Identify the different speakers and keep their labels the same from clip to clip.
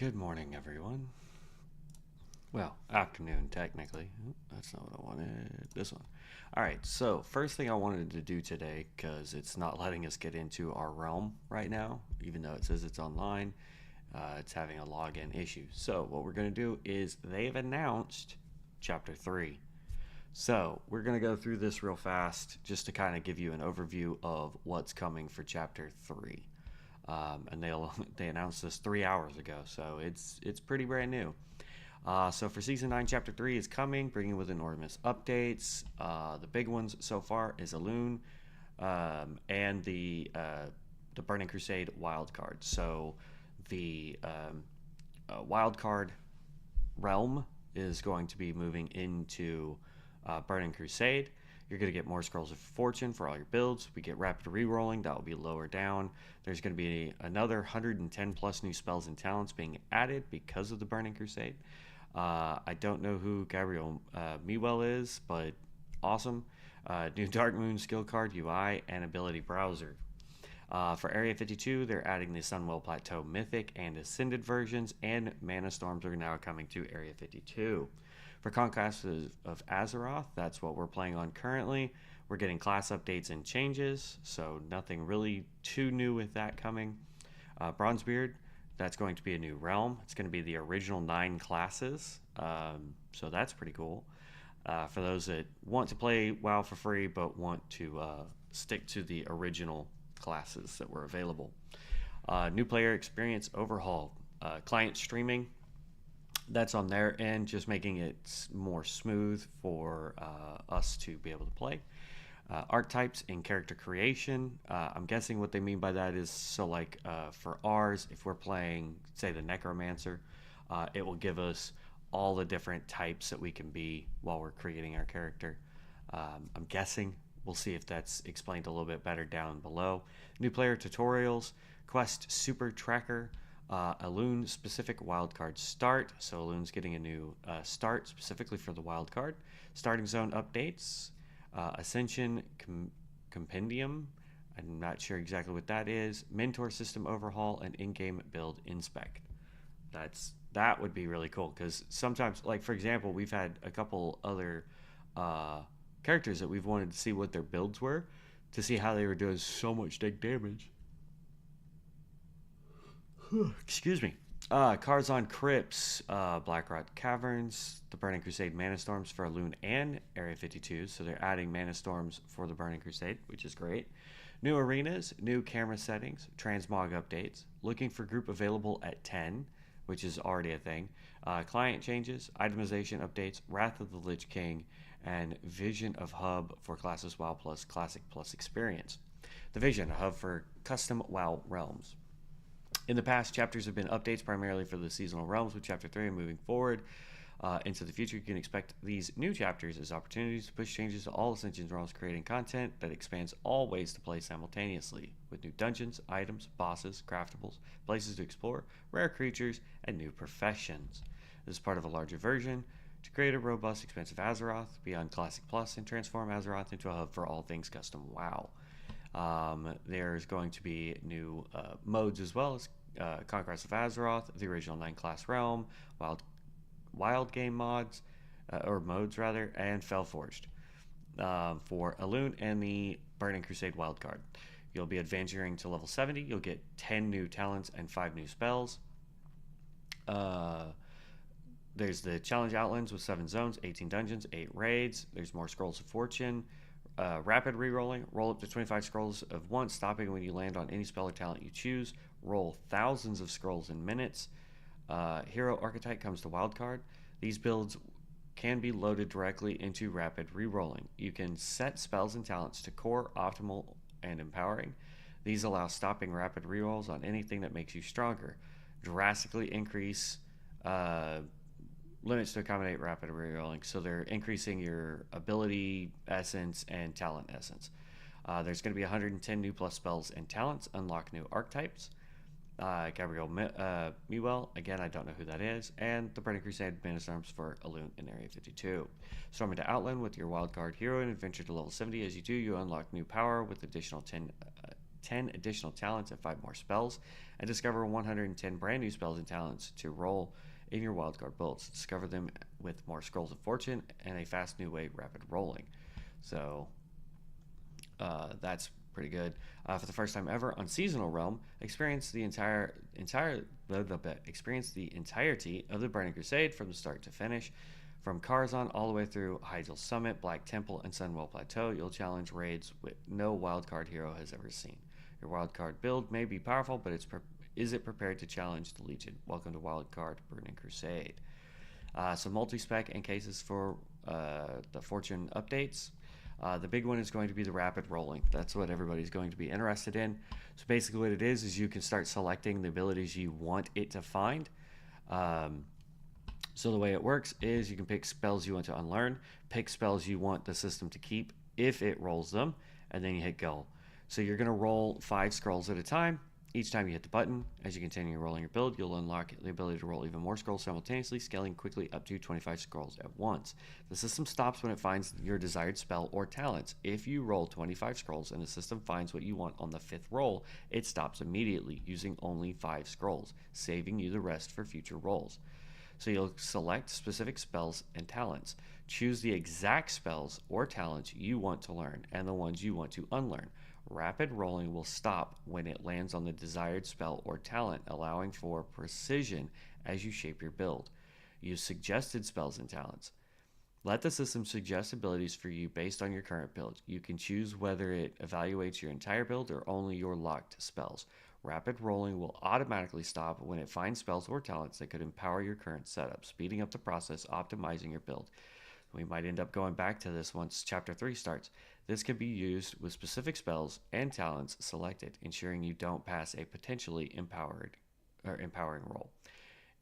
Speaker 1: Good morning, everyone. Well, afternoon, technically. That's not what I wanted. This one. All right, so first thing I wanted to do today, because it's not letting us get into our realm right now, even though it says it's online, it's having a login issue. So, what we're going to do is they've announced Chapter 3. So, we're going to go through this real fast just to kind of give you an overview of what's coming for Chapter 3. And they announced this 3 hours ago, so it's pretty brand new. So for season 9, chapter 3 is coming, bringing with enormous updates. The big ones so far is Alune, and the Burning Crusade wild card. So the wild card realm is going to be moving into Burning Crusade. You're going to get more Scrolls of Fortune for all your builds. We get rapid rerolling, that will be lower down. There's going to be another 110 plus new spells and talents being added because of the Burning Crusade. I don't know who Gabriel Mewell is, but awesome. New Dark Moon skill card UI and ability browser. For Area 52, they're adding the Sunwell Plateau Mythic and Ascended versions, and Mana Storms are now coming to Area 52. For Conquest of Azeroth, that's what we're playing on currently. We're getting class updates and changes, so nothing really too new with that coming. Bronzebeard, that's going to be a new realm. It's going to be the original 9 classes, so that's pretty cool. For those that want to play WoW for free but want to stick to the original classes that were available. New player experience overhaul. Client streaming, that's on their end, just making it more smooth for us to be able to play. Archetypes in character creation. I'm guessing what they mean by that is, so like for ours, if we're playing, say, the Necromancer, it will give us all the different types that we can be while we're creating our character. I'm guessing. We'll see if that's explained a little bit better down below. New player tutorials, quest super tracker, Alune specific wildcard start. So Alune's getting a new start specifically for the wildcard. Starting zone updates, Ascension compendium. I'm not sure exactly what that is. Mentor system overhaul and in-game build inspect. That would be really cool, because sometimes, like for example, we've had a couple other characters that we've wanted to see what their builds were, to see how they were doing so much dig damage. Excuse me. Karzon Crypts, Blackrot Caverns, the Burning Crusade Mana Storms for Alune and Area 52. So they're adding Mana Storms for the Burning Crusade, which is great. New arenas, new camera settings, transmog updates. Looking for group available at 10, which is already a thing. Client changes, itemization updates, Wrath of the Lich King, and Vision of Hub for classes WoW plus Classic plus Experience. The Vision, a hub for custom WoW realms. In the past, chapters have been updates primarily for the seasonal realms. With Chapter 3 and moving forward into the future, you can expect these new chapters as opportunities to push changes to all Ascension realms, creating content that expands all ways to play simultaneously, with new dungeons, items, bosses, craftables, places to explore, rare creatures, and new professions. This is part of a larger version to create a robust, expansive Azeroth beyond Classic Plus and transform Azeroth into a hub for all things custom WoW. There's going to be new modes as well, as Conquest of Azeroth, the original 9-class realm, wild game mods, or modes rather, and Fellforged for Alune and the Burning Crusade wildcard. You'll be advancing to level 70. You'll get 10 new talents and 5 new spells. There's the challenge outlands with 7 zones, 18 dungeons, 8 raids. There's more Scrolls of Fortune. Rapid rerolling. Roll up to 25 scrolls of once, stopping when you land on any spell or talent you choose. Roll thousands of scrolls in minutes. Hero archetype comes to wildcard. These builds can be loaded directly into rapid rerolling. You can set spells and talents to core, optimal, and empowering. These allow stopping rapid rerolls on anything that makes you stronger. Drastically increase limits to accommodate rapid rerolling, so they're increasing your ability essence and talent essence. There's going to be 110 new plus spells and talents, unlock new archetypes. Gabriel Mewell, again, I don't know who that is, and the Burning Crusade Mana Storms for Alune in Area 52. Storm into Outland with your wildcard hero and adventure to level 70. As you do, you unlock new power with additional 10 10 additional talents and 5 more spells, and discover 110 brand new spells and talents to roll in your wildcard builds. Discover them with more Scrolls of Fortune and a fast new way rapid rolling. So that's pretty good. For the first time ever on Seasonal Realm, experience the entirety of the Burning Crusade from the start to finish. From Karazhan all the way through Hyjal Summit, Black Temple, and Sunwell Plateau, you'll challenge raids no wildcard hero has ever seen. Your wildcard build may be powerful, but is it prepared to challenge the Legion? Welcome to Wildcard Burning Crusade. Some multi-spec and cases for the Fortune updates. The big one is going to be the rapid rolling. That's what everybody's going to be interested in. So basically what it is you can start selecting the abilities you want it to find. So the way it works is you can pick spells you want to unlearn, pick spells you want the system to keep if it rolls them, and then you hit go. So you're going to roll 5 scrolls at a time. Each time you hit the button, as you continue rolling your build, you'll unlock the ability to roll even more scrolls simultaneously, scaling quickly up to 25 scrolls at once. The system stops when it finds your desired spell or talents. If you roll 25 scrolls and the system finds what you want on the 5th roll, it stops immediately, using only 5 scrolls, saving you the rest for future rolls. So you'll select specific spells and talents. Choose the exact spells or talents you want to learn and the ones you want to unlearn. Rapid rolling will stop when it lands on the desired spell or talent, allowing for precision as you shape your build. Use suggested spells and talents. Let the system suggest abilities for you based on your current build. You can choose whether it evaluates your entire build or only your locked spells. Rapid rolling will automatically stop when it finds spells or talents that could empower your current setup, speeding up the process, optimizing your build. We might end up going back to this once Chapter 3 starts. This can be used with specific spells and talents selected, ensuring you don't pass a potentially empowering roll.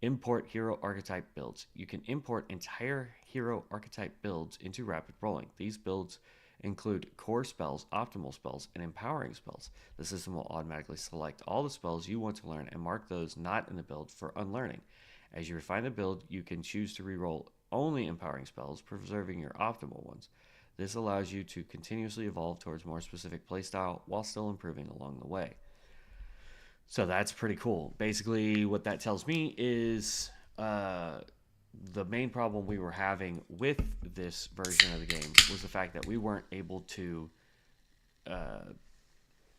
Speaker 1: Import hero archetype builds. You can import entire hero archetype builds into rapid rolling. These builds include core spells, optimal spells, and empowering spells. The system will automatically select all the spells you want to learn and mark those not in the build for unlearning. As you refine the build, you can choose to reroll only empowering spells, preserving your optimal ones. This allows you to continuously evolve towards more specific playstyle while still improving along the way. So that's pretty cool. Basically, what that tells me is the main problem we were having with this version of the game was the fact that we weren't able to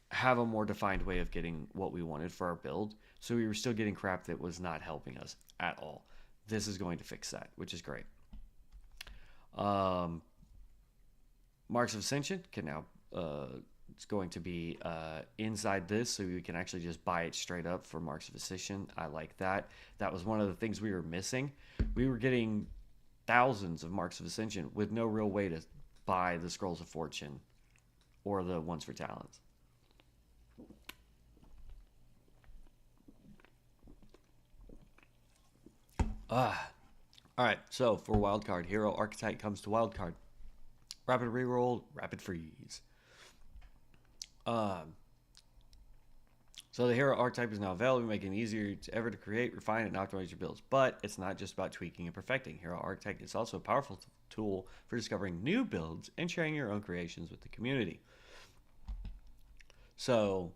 Speaker 1: have a more defined way of getting what we wanted for our build. So we were still getting crap that was not helping us at all. This is going to fix that, which is great. Marks of Ascension can now it's going to be inside this, so you can actually just buy it straight up for Marks of Ascension. I like that. That was one of the things we were missing. We were getting thousands of Marks of Ascension with no real way to buy the Scrolls of Fortune or the ones for talents. Alright, so for wildcard, hero archetype comes to wildcard. Rapid reroll, rapid freeze. So the hero archetype is now available, making it easier to create, refine, and optimize your builds. But it's not just about tweaking and perfecting. Hero archetype is also a powerful tool for discovering new builds and sharing your own creations with the community. So,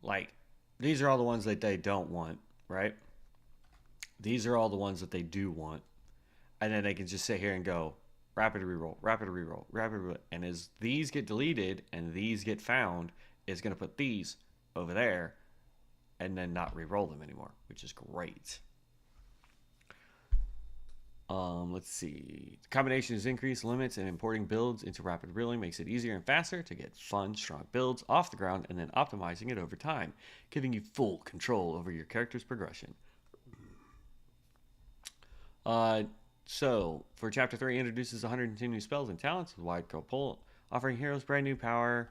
Speaker 1: like, these are all the ones that they don't want, right? These are all the ones that they do want. And then they can just sit here and go, rapid reroll, rapid reroll, rapid reroll. And as these get deleted and these get found, it's going to put these over there and then not reroll them anymore, which is great. Let's see. The combination is increased limits, and importing builds into rapid rolling makes it easier and faster to get fun, strong builds off the ground and then optimizing it over time, giving you full control over your character's progression. So, for Chapter 3, introduces 110 new spells and talents with wide pull, offering heroes brand new power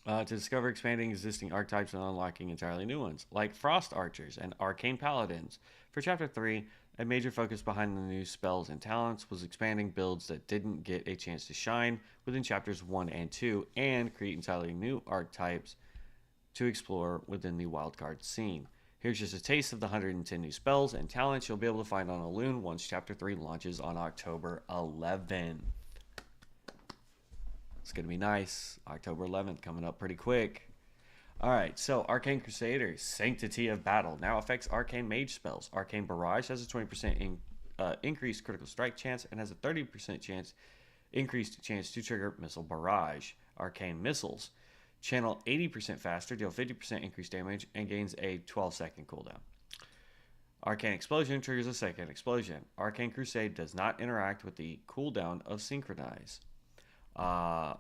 Speaker 1: to discover, expanding existing archetypes and unlocking entirely new ones, like Frost Archers and Arcane Paladins. For Chapter 3, a major focus behind the new spells and talents was expanding builds that didn't get a chance to shine within Chapters 1 and 2, and create entirely new archetypes to explore within the wildcard scene. Here's just a taste of the 110 new spells and talents you'll be able to find on Elune once Chapter 3 launches on October 11th. It's going to be nice. October 11th coming up pretty quick. All right, so Arcane Crusader, Sanctity of Battle now affects Arcane Mage spells. Arcane Barrage has a 20% increased critical strike chance and has a 30% chance increased chance to trigger Missile Barrage. Arcane Missiles channel 80% faster, deal 50% increased damage, and gains a 12-second cooldown. Arcane Explosion triggers a second explosion. Arcane Crusade does not interact with the cooldown of Synchronize. Uh,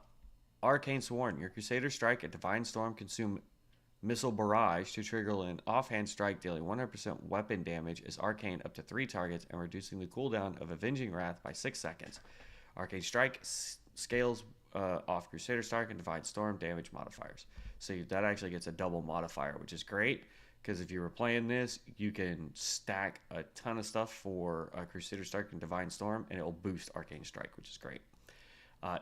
Speaker 1: Arcane Sworn. Your Crusader strike at Divine Storm consume Missile Barrage to trigger an offhand strike dealing 100% weapon damage as Arcane up to 3 targets and reducing the cooldown of Avenging Wrath by 6 seconds. Arcane Strike scales off Crusader Strike and Divine Storm damage modifiers. So that actually gets a double modifier, which is great because if you were playing this, you can stack a ton of stuff for Crusader Strike and Divine Storm, and it will boost Arcane Strike, which is great.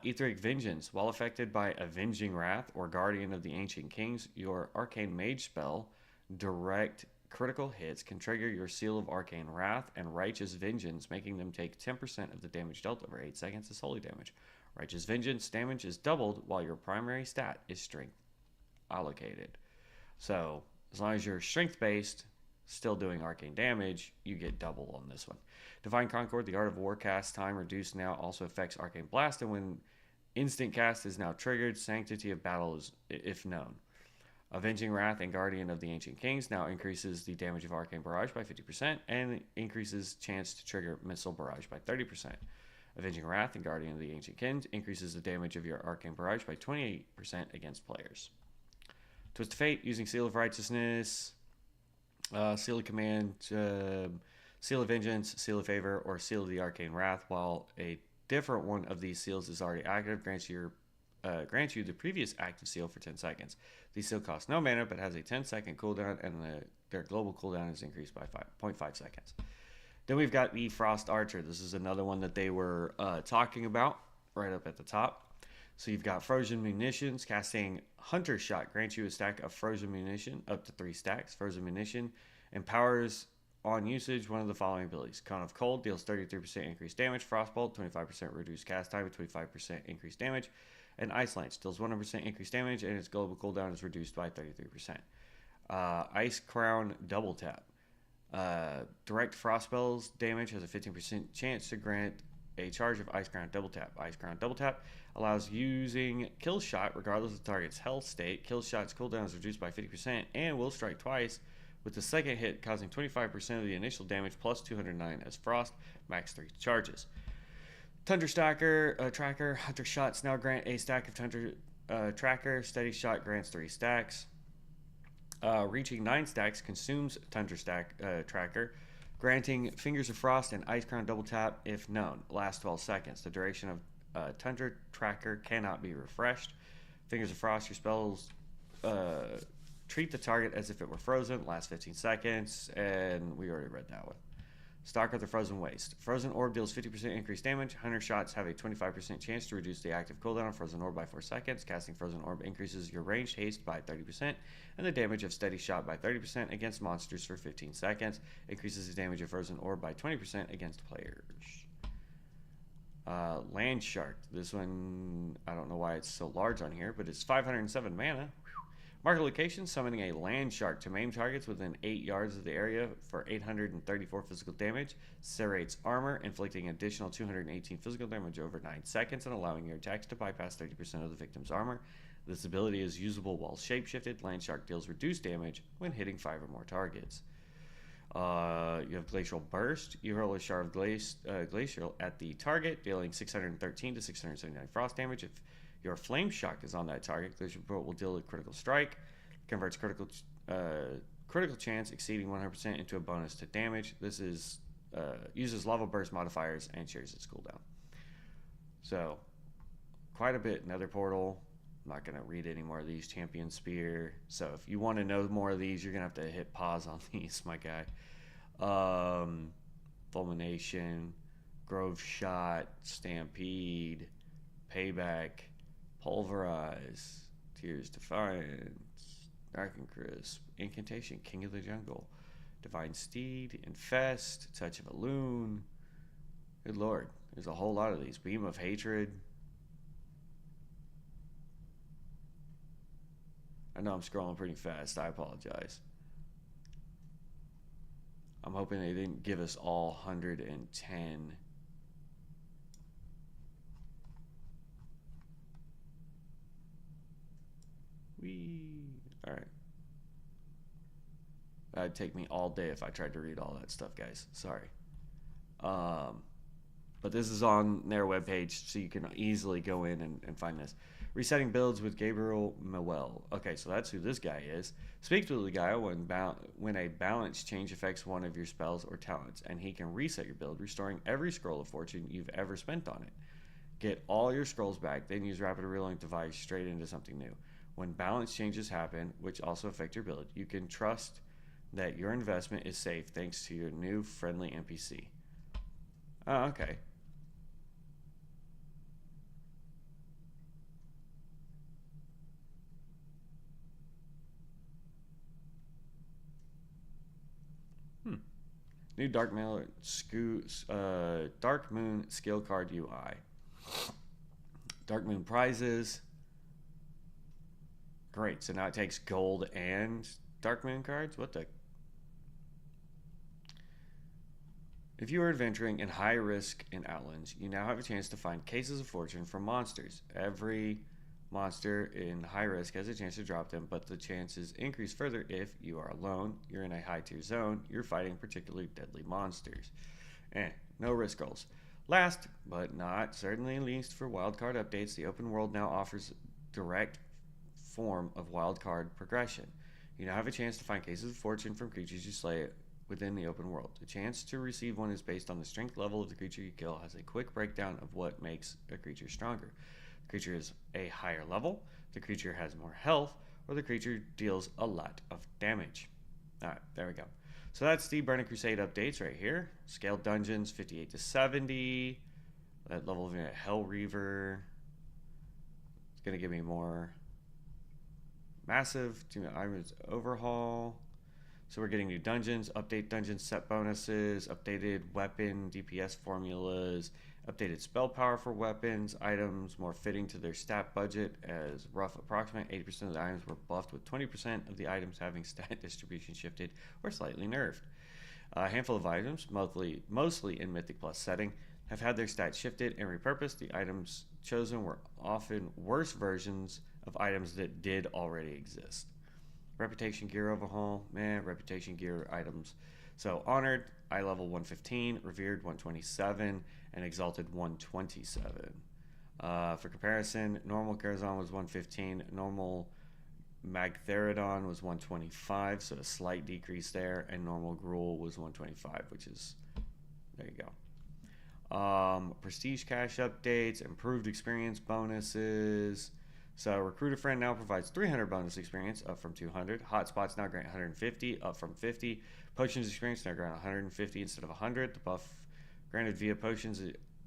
Speaker 1: Etheric Vengeance. While affected by Avenging Wrath or Guardian of the Ancient Kings, your Arcane Mage spell, direct critical hits can trigger your Seal of Arcane Wrath and Righteous Vengeance, making them take 10% of the damage dealt over 8 seconds as holy damage. Righteous Vengeance damage is doubled while your primary stat is strength allocated. So, as long as you're strength based, still doing arcane damage, you get double on this one. Divine Concord, the Art of War cast time reduced now also affects Arcane Blast, and when instant cast is now triggered, Sanctity of Battle is if known. Avenging Wrath and Guardian of the Ancient Kings now increases the damage of Arcane Barrage by 50% and increases chance to trigger Missile Barrage by 30%. Avenging Wrath and Guardian of the Ancient Kings increases the damage of your Arcane Barrage by 28% against players. Twist of Fate, using Seal of Righteousness, Seal of Command, Seal of Vengeance, Seal of Favor, or Seal of the Arcane Wrath. While a different one of these seals is already active, grants you the previous active seal for 10 seconds. These seal cost no mana, but has a 10-second cooldown, and their global cooldown is increased by 0.5 seconds. Then we've got the Frost Archer. This is another one that they were talking about right up at the top. So you've got Frozen Munitions. Casting Hunter Shot grants you a stack of Frozen Munition, up to 3 stacks. Frozen Munition empowers on usage one of the following abilities. Cone of Cold deals 33% increased damage. Frostbolt, 25% reduced cast time with 25% increased damage. And Ice Lance deals 100% increased damage, and its global cooldown is reduced by 33%. Ice Crown Double Tap. Direct Frost Spells damage has a 15% chance to grant a charge of Ice Crown Double Tap. Ice Crown Double Tap allows using Kill Shot regardless of the target's health state. Kill Shot's cooldown is reduced by 50% and will strike twice, with the second hit causing 25% of the initial damage plus 209 as Frost, max 3 charges. Tundra Tracker, Hunter Shots now grant a stack of Tundra Tracker. Steady Shot grants 3 stacks. Reaching 9 stacks consumes Tundra Tracker, granting Fingers of Frost and Ice Crown Double Tap if known. Lasts 12 seconds. The duration of Tundra Tracker cannot be refreshed. Fingers of Frost, your spells treat the target as if it were frozen. Lasts 15 seconds, and we already read that one. Stalker the Frozen Waste. Frozen Orb deals 50% increased damage. Hunter Shots have a 25% chance to reduce the active cooldown of Frozen Orb by 4 seconds. Casting Frozen Orb increases your ranged haste by 30% and the damage of Steady Shot by 30% against monsters for 15 seconds. Increases the damage of Frozen Orb by 20% against players. Land Shark. This one, I don't know why it's so large on here, but it's 507 mana. Mark a location, summoning a land shark to maim targets within 8 yards of the area for 834 physical damage. Serrates armor, inflicting additional 218 physical damage over 9 seconds and allowing your attacks to bypass 30% of the victim's armor. This ability is usable while shapeshifted. Land shark deals reduced damage when hitting 5 or more targets. You have Glacial Burst. You hurl a shard of glacial at the target, dealing 613 to 679 frost damage. If your Flame Shock is on that target, Glacial Bolt will deal a critical strike. Converts critical chance exceeding 100% into a bonus to damage. This is uses Lava Burst modifiers and shares its cooldown. So, quite a bit. Nether Portal. I'm not going to read any more of these. Champion Spear. So, if you want to know more of these, you're going to have to hit pause on these, my guy. Fulmination, Grove Shot, Stampede, Payback, Pulverize, Tears Defiance, Dark and Crisp, Incantation, King of the Jungle, Divine Steed, Infest, Touch of a Loon. Good lord, there's a whole lot of these. Beam of Hatred. I know I'm scrolling pretty fast. I apologize. I'm hoping they didn't give us all 110. All right. That'd take me all day if I tried to read all that stuff, guys. Sorry. But this is on their webpage, so you can easily go in and find this. Resetting builds with Gabriel Mewell. Okay, so that's who this guy is. Speak to the guy when a balance change affects one of your spells or talents, and he can reset your build, restoring every scroll of fortune you've ever spent on it. Get all your scrolls back, then use rapid reloading device straight into something new. When balance changes happen, which also affect your build, you can trust that your investment is safe thanks to your new friendly NPC. Oh, okay. New Dark Moon skill card UI. Dark Moon prizes. Great. So now it takes gold and Dark Moon cards. What the? If you are adventuring in high risk in Outlands, you now have a chance to find cases of fortune from monsters. Every monster in high risk has a chance to drop them, but the chances increase further if you are alone, you're in a high tier zone, you're fighting particularly deadly monsters. No risk goals. Last but not certainly least for wildcard updates, the open world now offers direct form of wildcard progression. You now have a chance to find cases of fortune from creatures you slay within the open world. The chance to receive one is based on the strength level of the creature you kill, has a quick breakdown of what makes a creature stronger. The creature is a higher level, the creature has more health, or the creature deals a lot of damage. Alright, there we go. So that's the Burning Crusade updates right here. Scaled dungeons, 58 to 70. That level of Hell Reaver. It's going to give me more massive items overhaul. So we're getting new dungeons, update dungeon set bonuses, updated weapon DPS formulas, updated spell power for weapons, items more fitting to their stat budget as rough approximate. 80% of the items were buffed, with 20% of the items having stat distribution shifted or slightly nerfed. A handful of items, mostly in Mythic Plus setting, have had their stats shifted and repurposed. The items chosen were often worse versions of items that did already exist. Reputation gear overhaul, reputation gear items. So honored, eye level 115, revered 127, and exalted 127. For comparison, normal Karazhan was 115, normal Magtheridon was 125, so a slight decrease there, and normal Gruul was 125, which is, there you go. Prestige cash updates, improved experience bonuses. So Recruiter Friend now provides 300 bonus experience, up from 200. Hotspots now grant 150, up from 50. Potions experience now grant 150 instead of 100. The buff granted via Potions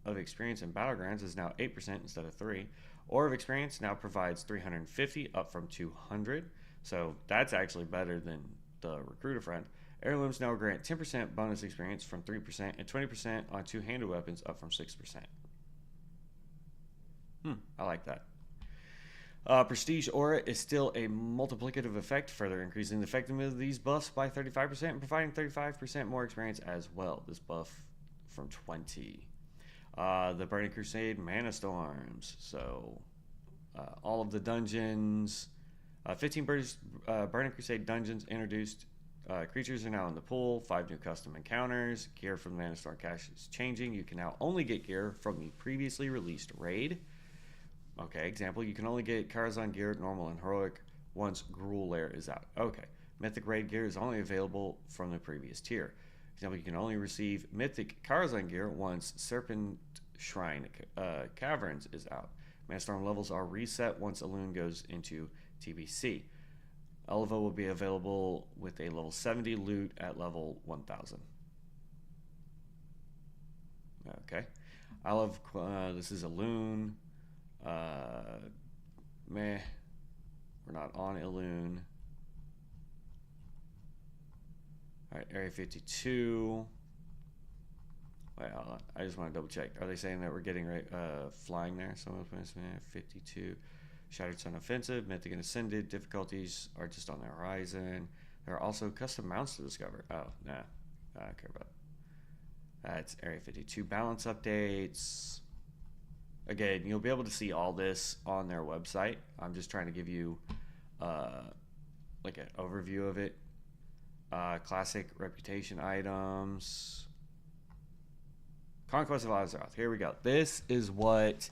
Speaker 1: of Experience in Battlegrounds is now 8% instead of 3. Ore of Experience now provides 350, up from 200. So that's actually better than the Recruiter Friend. Heirlooms now grant 10% bonus experience from 3% and 20% on two-handed weapons, up from 6%. I like that. Prestige Aura is still a multiplicative effect, further increasing the effectiveness of these buffs by 35% and providing 35% more experience as well. This buff from 20. The Burning Crusade Mana Storms. So all of the dungeons, 15 Burning Crusade dungeons introduced. Creatures are now in the pool. 5 new custom encounters. Gear from the Mana Storm cache is changing. You can now only get gear from the previously released raid. Okay, example, you can only get Karazhan gear, normal, and heroic once Gruul lair is out. Okay, Mythic raid gear is only available from the previous tier. Example, you can only receive Mythic Karazhan gear once Serpent Shrine Caverns is out. Manstorm levels are reset once Elune goes into TBC. Elva will be available with a level 70 loot at level 1000. Okay, I love, this is Elune. We're not on Elune. Alright, Area 52. Wait, hold on. I just want to double check. Are they saying that we're getting flying there? Someone's 52. Shattered Sun Offensive, Mythic and Ascended difficulties are just on the horizon. There are also custom mounts to discover. Oh, nah. I don't care about that. That's Area 52 balance updates. Again, you'll be able to see all this on their website. I'm just trying to give you like an overview of it. Classic reputation items. Conquest of Azeroth. Here we go. This is what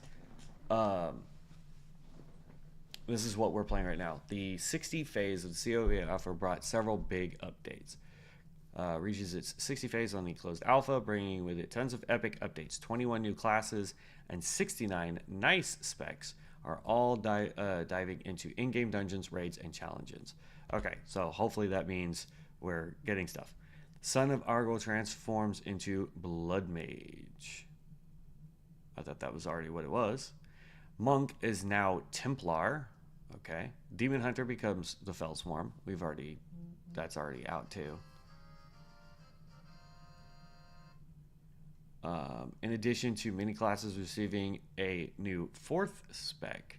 Speaker 1: we're playing right now. The 60 phase of the COE Alpha brought several big updates. Reaches its 60 phase on the closed alpha, bringing with it tons of epic updates. 21 new classes and 69 nice specs are all diving into in-game dungeons, raids, and challenges. Okay, so hopefully that means we're getting stuff. Son of Argol transforms into Blood Mage. I thought that was already what it was. Monk is now Templar. Okay. Demon Hunter becomes the Fellswarm. That's already out too. In addition to many classes receiving a new 4th spec.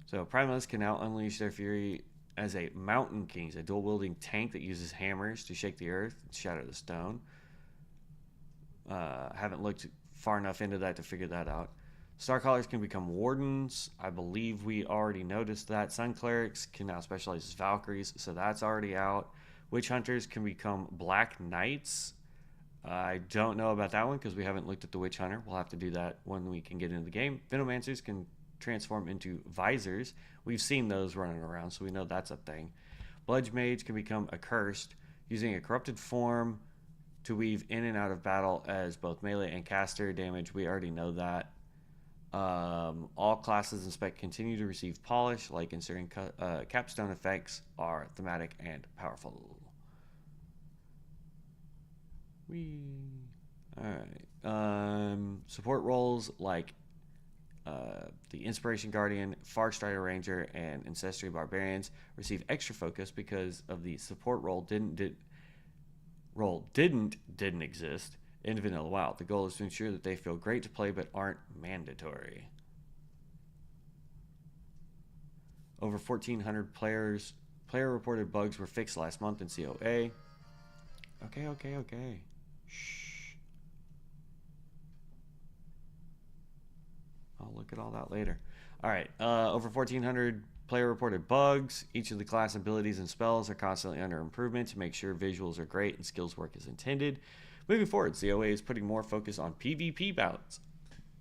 Speaker 1: So Primalists can now unleash their fury as a Mountain Kings, a dual-wielding tank that uses hammers to shake the earth and shatter the stone. Haven't looked far enough into that to figure that out. Starcallers can become Wardens. I believe we already noticed that. Sun Clerics can now specialize as Valkyries, so that's already out. Witch Hunters can become Black Knights. I don't know about that one because we haven't looked at the Witch Hunter. We'll have to do that when we can get into the game. Venomancers can transform into Visors. We've seen those running around, so we know that's a thing. Bludge Mage can become Accursed, using a corrupted form to weave in and out of battle as both melee and caster damage. We already know that. All classes and spec continue to receive polish, like inserting capstone effects are thematic and powerful. Alright. Support roles like the Inspiration Guardian, Farstrider Ranger, and Ancestry Barbarians receive extra focus because of the support role didn't exist in Vanilla WoW. The goal is to ensure that they feel great to play but aren't mandatory. Over 1,400 player-reported bugs were fixed last month in COA. Okay. Shh. I'll look at all that later. All right. Over 1,400 player-reported bugs. Each of the class abilities and spells are constantly under improvement to make sure visuals are great and skills work as intended. Moving forward, COA is putting more focus on PvP balance,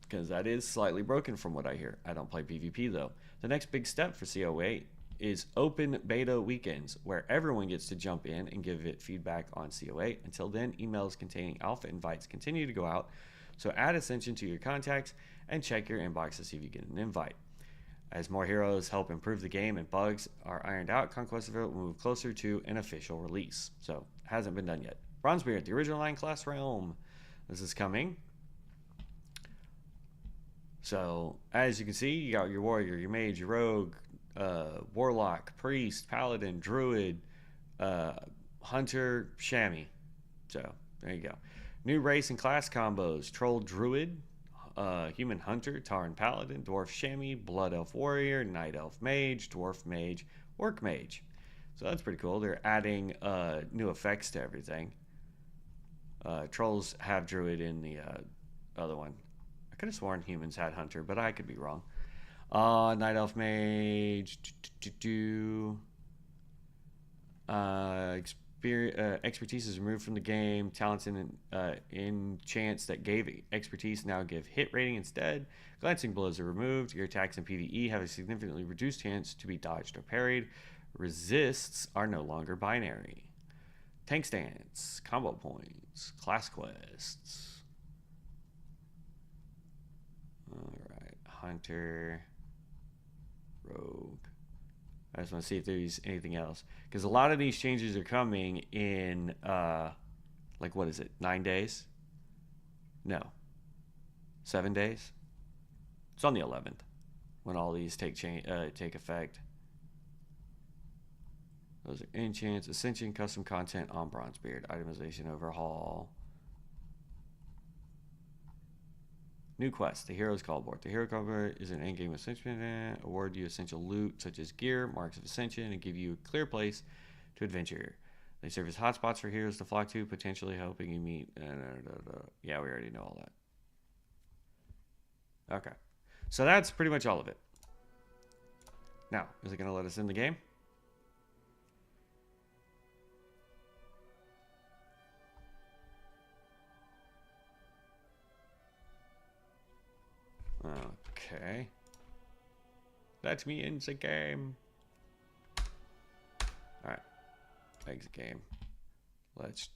Speaker 1: because that is slightly broken from what I hear. I don't play PvP, though. The next big step for COA is open beta weekends, where everyone gets to jump in and give it feedback on COA. Until then, emails containing alpha invites continue to go out, so add Ascension to your contacts and check your inbox to see if you get an invite. As more heroes help improve the game and bugs are ironed out, Conquest of It will move closer to an official release. So, hasn't been done yet. Bronzebeard, the original 9-class realm. This is coming. So, as you can see, you got your warrior, your mage, your rogue, warlock, priest, paladin, druid, hunter, chamois. So, there you go. New race and class combos: troll druid, human hunter, Tauren paladin, dwarf chamois, blood elf warrior, night elf mage, dwarf mage, orc mage. So that's pretty cool. They're adding new effects to everything. Trolls have druid in the other one. I could have sworn humans had hunter, but I could be wrong. Night elf mage. Expertise is removed from the game. Talents in enchants that gave expertise now give hit rating instead. Glancing blows are removed. Your attacks in PvE have a significantly reduced chance to be dodged or parried. Resists are no longer binary. Tank stance, combo points, class quests. Alright, hunter, rogue. I just want to see if there's anything else, because a lot of these changes are coming in like, what is it, 9 days? No, 7 days. It's on the 11th when all these take effect. Those are enchants, Ascension, custom content on Bronzebeard, itemization overhaul. New quest, the Hero's Callboard. The Hero Callboard is an endgame Ascension. Award you essential loot such as gear, marks of Ascension, and give you a clear place to adventure. They serve as hotspots for heroes to flock to, potentially helping you meet. Yeah, we already know all that. Okay. So that's pretty much all of it. Now, is it going to let us in the game? Okay. Let me in the game. Alright. Exit game. Let's...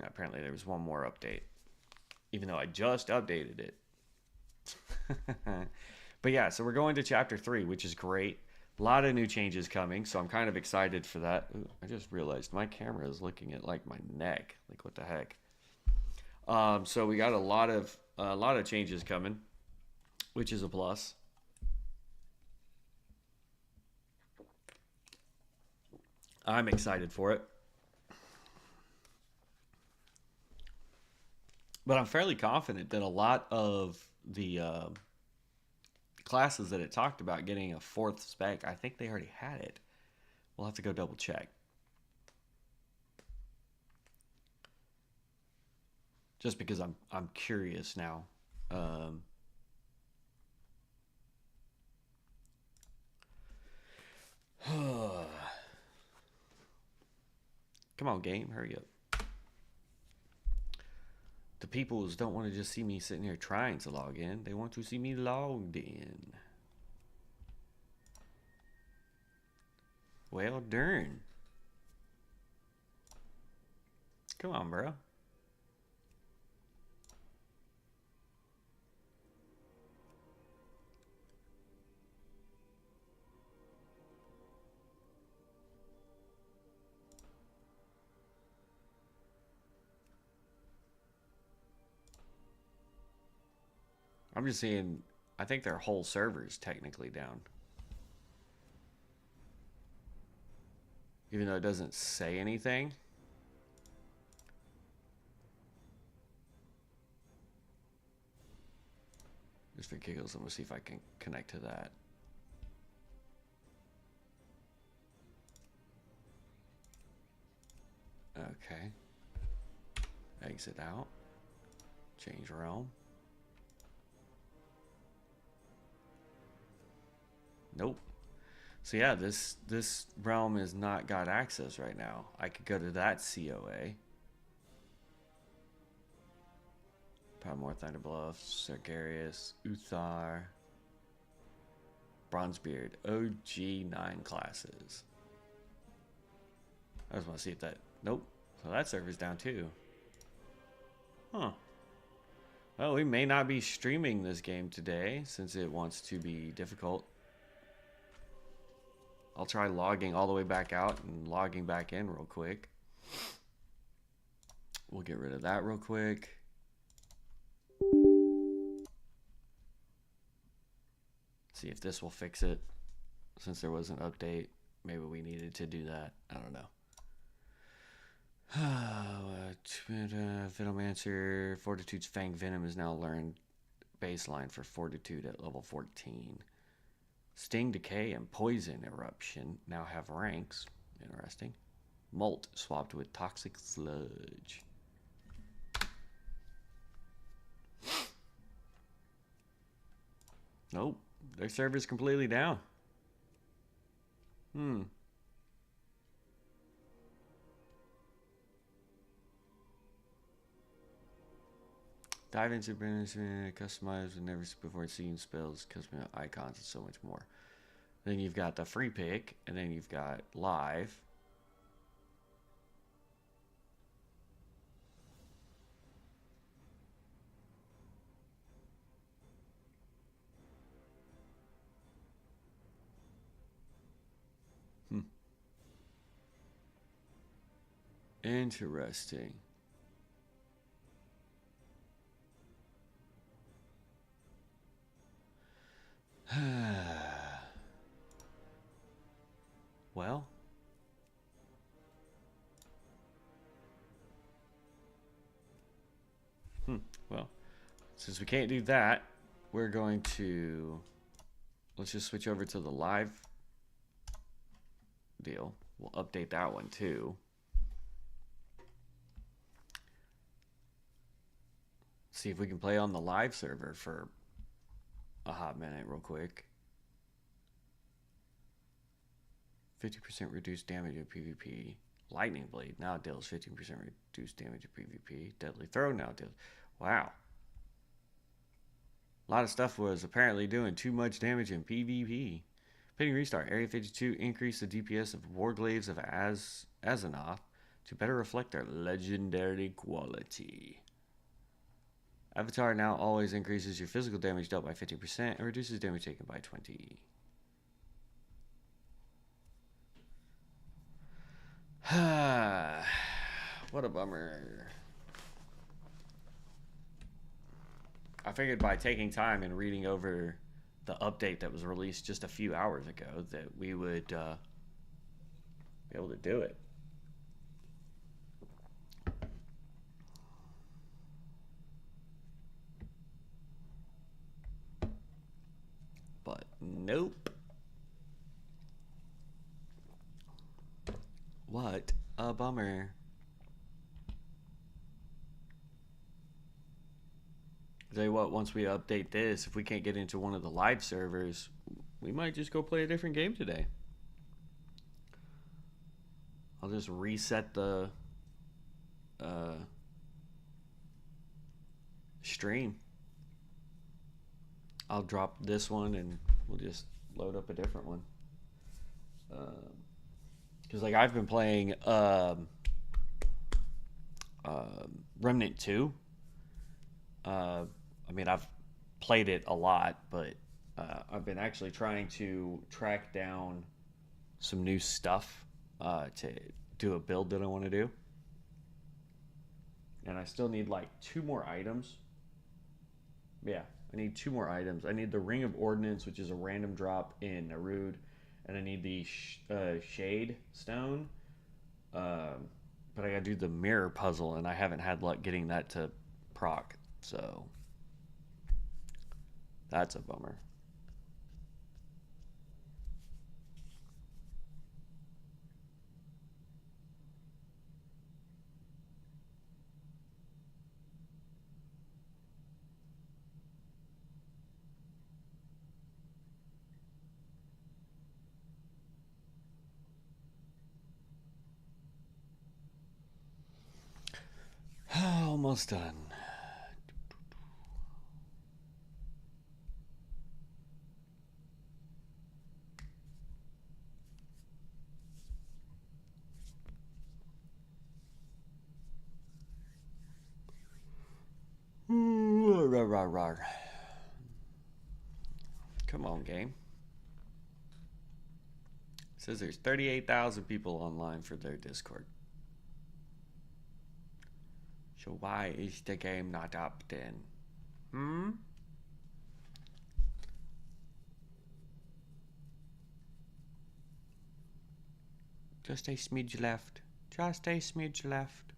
Speaker 1: Apparently there was one more update. Even though I just updated it. But yeah, so we're going to chapter 3, which is great. A lot of new changes coming, so I'm kind of excited for that. Ooh, I just realized my camera is looking at like my neck. Like what the heck? So we got a lot of changes coming, which is a plus. I'm excited for it. But I'm fairly confident that a lot of the classes that it talked about getting a 4th spec, I think they already had it. We'll have to go double check. Just because I'm curious now. Come on, game, hurry up. The peoples don't want to just see me sitting here trying to log in. They want to see me logged in. Well, darn. Come on, bro. I'm just seeing, I think their whole server's technically down. Even though it doesn't say anything. Just for giggles, I'm gonna see if I can connect to that. Okay. Exit out. Change realm. Nope. So yeah, this realm is not got access right now. I could go to that COA. Palmore, Thunderbluff, Sargarius, Uthar, Bronzebeard, OG9 classes. I just want to see if that... Nope. So that server's down too. Huh. Well, we may not be streaming this game today since it wants to be difficult. I'll try logging all the way back out and logging back in real quick. We'll get rid of that real quick. See if this will fix it. Since there was an update, maybe we needed to do that. I don't know. Venomancer, Fortitude's Fang Venom is now learned baseline for Fortitude at level 14. Sting, Decay, and Poison Eruption now have ranks. Interesting. Molt swapped with Toxic Sludge. Nope. Their server's completely down. Dive into customize with never before seen spells, custom icons, and so much more. Then you've got the free pick, and then you've got live. Interesting. Well, Well, since we can't do that, we're going to... Let's just switch over to the live deal. We'll update that one too. See if we can play on the live server for a hot minute real quick. 50% reduced damage in PvP. Lightning Blade now deals 15% reduced damage in PvP. Deadly Throw now deals... Wow. A lot of stuff was apparently doing too much damage in PvP. Pitting Restart. Area 52 increased the DPS of Warglaives of Azeroth to better reflect their legendary quality. Avatar now always increases your physical damage dealt by 50% and reduces damage taken by 20. What a bummer. I figured by taking time and reading over the update that was released just a few hours ago that we would be able to do it. But nope. What a bummer. Tell you what, once we update this, if we can't get into one of the live servers, we might just go play a different game today. I'll just reset the stream. I'll drop this one and we'll just load up a different one. Because like I've been playing Remnant 2. I mean, I've played it a lot, but I've been actually trying to track down some new stuff to do a build that I want to do. And I still need like 2 more items. Yeah, I need 2 more items. I need the Ring of Ordnance, which is a random drop in Narud, and I need the Shade Stone. But I gotta do the mirror puzzle, and I haven't had luck getting that to proc, so that's a bummer. Almost done. Come on, game. It says there's 38,000 people online for their Discord. So why is the game not up then? Just a smidge left. Just a smidge left.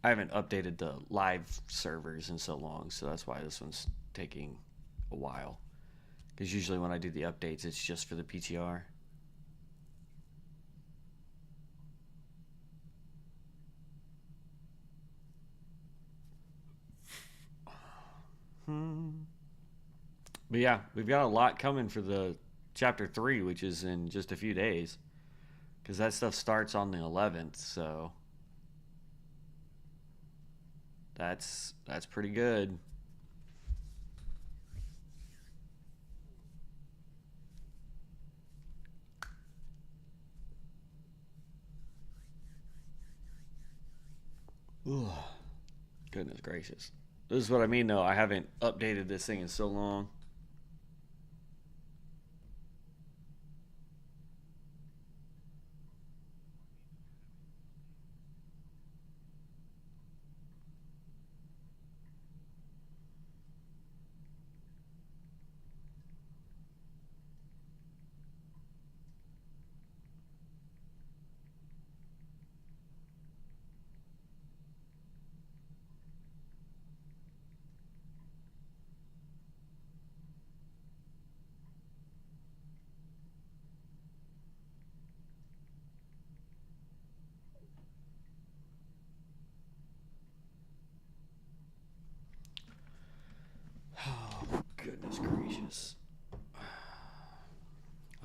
Speaker 1: I haven't updated the live servers in so long, so that's why this one's taking a while. Because usually when I do the updates, it's just for the PTR. But yeah, we've got a lot coming for the chapter 3, which is in just a few days. Because that stuff starts on the 11th, so that's pretty good. Ugh. Goodness gracious. This is what I mean, though. I haven't updated this thing in so long.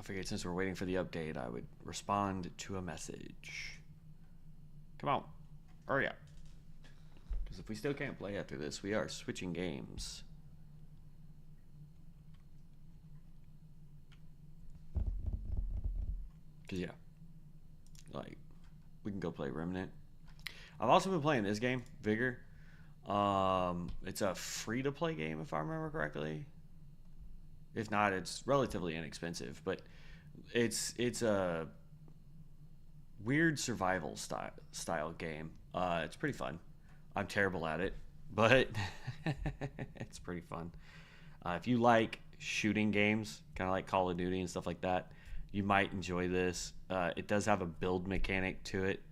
Speaker 1: I figured since we're waiting for the update, I would respond to a message. Come on, hurry up. Because if we still can't play after this, we are switching games. Because, yeah, like, we can go play Remnant. I've also been playing this game, Vigor. It's a free-to-play game, if I remember correctly. If not, it's relatively inexpensive, but it's a weird survival style game. It's pretty fun. I'm terrible at it, but it's pretty fun. If you like shooting games, kind of like Call of Duty and stuff like that, you might enjoy this. It does have a build mechanic to it.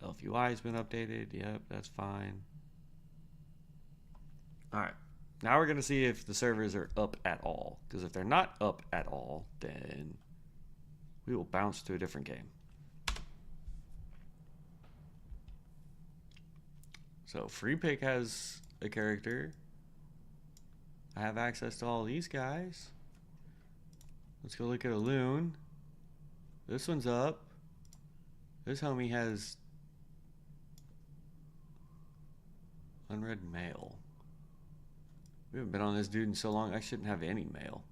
Speaker 1: LFUI has been updated. Yep, that's fine. All right. Now we're going to see if the servers are up at all. Because if they're not up at all, then we will bounce to a different game. So Free Pick has a character. I have access to all these guys. Let's go look at a loon. This one's up. This homie has unread mail. We haven't been on this dude in so long, I shouldn't have any mail.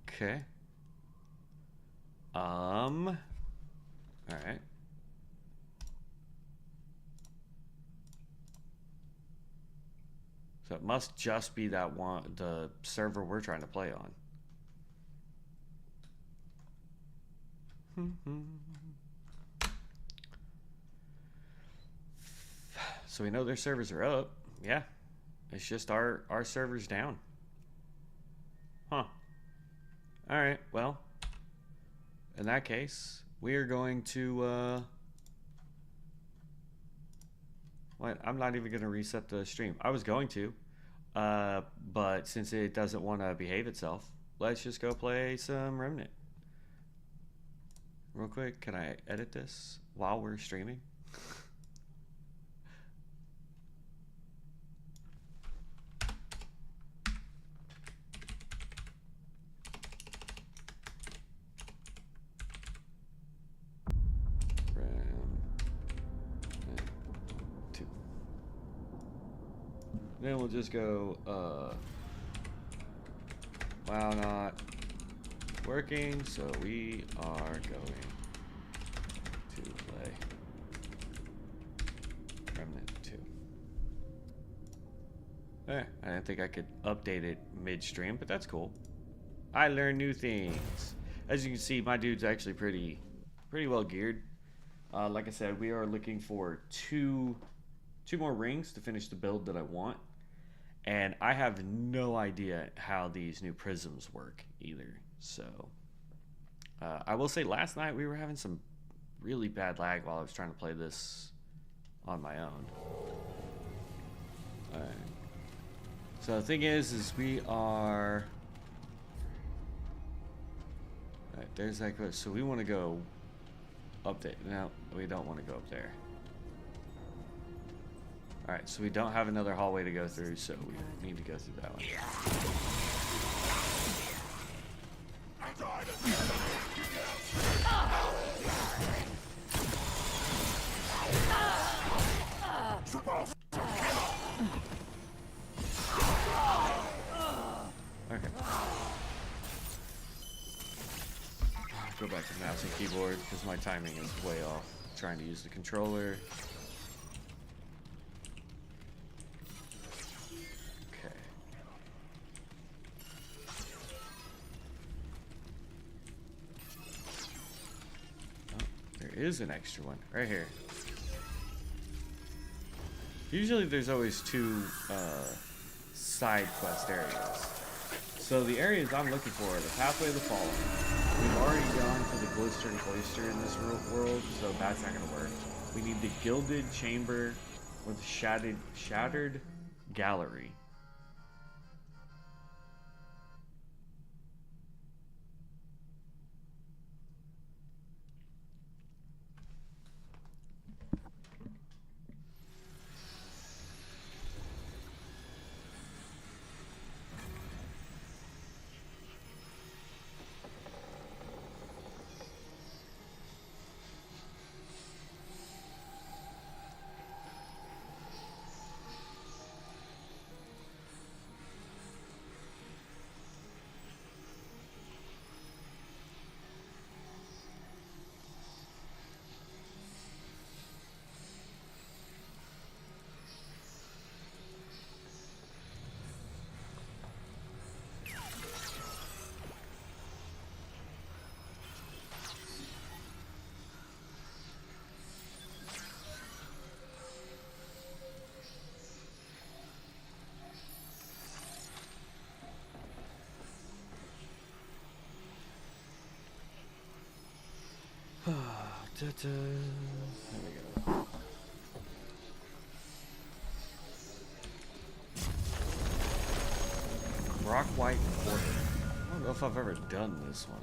Speaker 1: Okay. Alright. So it must just be that one, the server we're trying to play on. So we know their servers are up. Yeah. It's just our server's down. Huh. Alright, well. In that case, we are going to what? I'm not even going to reset the stream. I was going to. But since it doesn't want to behave itself, let's just go play some Remnant. Real quick, can I edit this while we're streaming? Then we'll just go, wow, not working, so we are going to play Remnant 2. I didn't think I could update it midstream, but that's cool. I learn new things. As you can see, my dude's actually pretty well geared. Like I said, we are looking for two more rings to finish the build that I want. And I have no idea how these new prisms work either. So, I will say last night we were having some really bad lag while I was trying to play this on my own. Alright. So the thing is we are... Alright, there's that quest. So we want to go up there. No, we don't want to go up there. Alright, so we don't have another hallway to go through, so we need to go through that one. Okay. Go back to mouse and keyboard because my timing is way off. Trying to use the controller. Is an extra one right here. Usually there's always two side quest areas. So the areas I'm looking for are the Pathway of the Fallen. We've already gone to the Glister and Cloister in this world, so that's not going to work. We need the Gilded Chamber or the Shattered Gallery. There we go. Rock White Quarter. I don't know if I've ever done this one.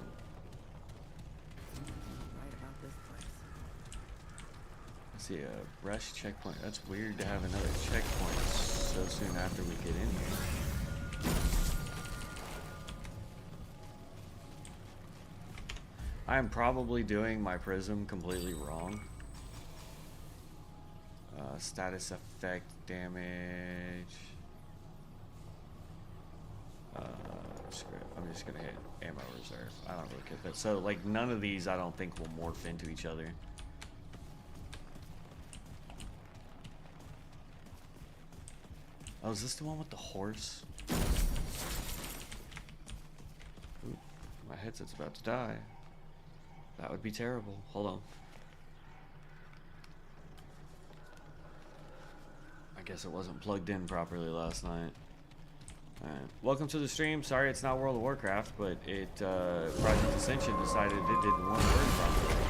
Speaker 2: Right about this place.
Speaker 1: I see a rush checkpoint. That's weird to have another checkpoint so soon after we get in here. I am probably doing my prism completely wrong. Status effect damage. I'm just gonna hit ammo reserve. I don't really care. So like none of these I don't think will morph into each other. Oh, is this the one with the horse? Ooh, my headset's about to die. That would be terrible. Hold on. I guess it wasn't plugged in properly last night. Alright. Welcome to the stream. Sorry it's not World of Warcraft, but Project Ascension decided it didn't want to work properly.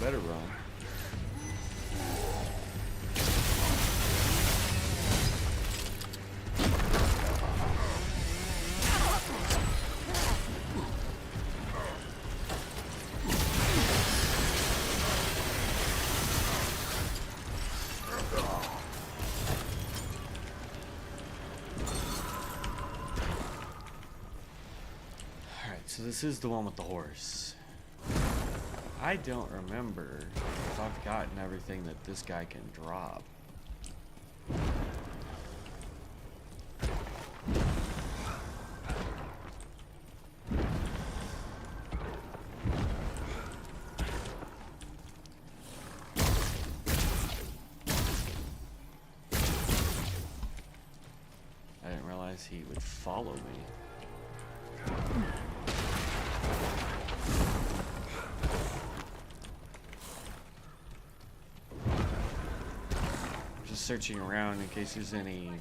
Speaker 1: Better run. Alright, so this is the one with the horse. I don't remember if I've gotten everything that this guy can drop. I didn't realize he would follow me. Searching around in case there's any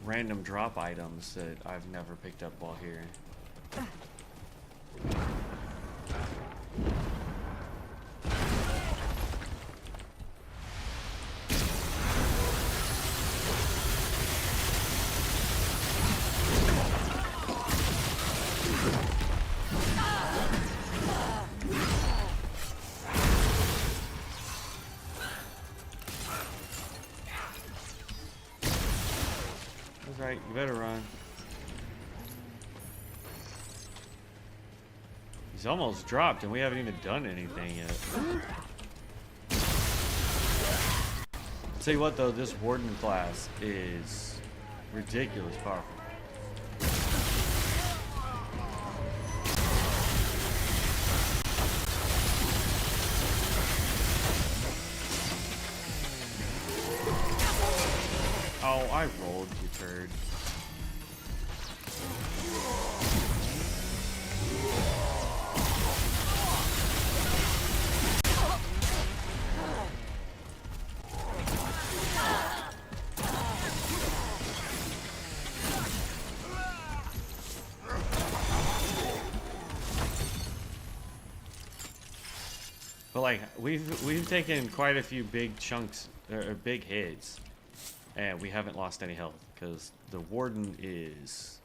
Speaker 1: random drop items that I've never picked up while here. Right, you better run. He's almost dropped and we haven't even done anything yet. I'll tell you what though, this Warden class is ridiculous powerful. Oh, I rolled, you turd. But like, we've taken quite a few big chunks, or big hits. And we haven't lost any health because the Warden is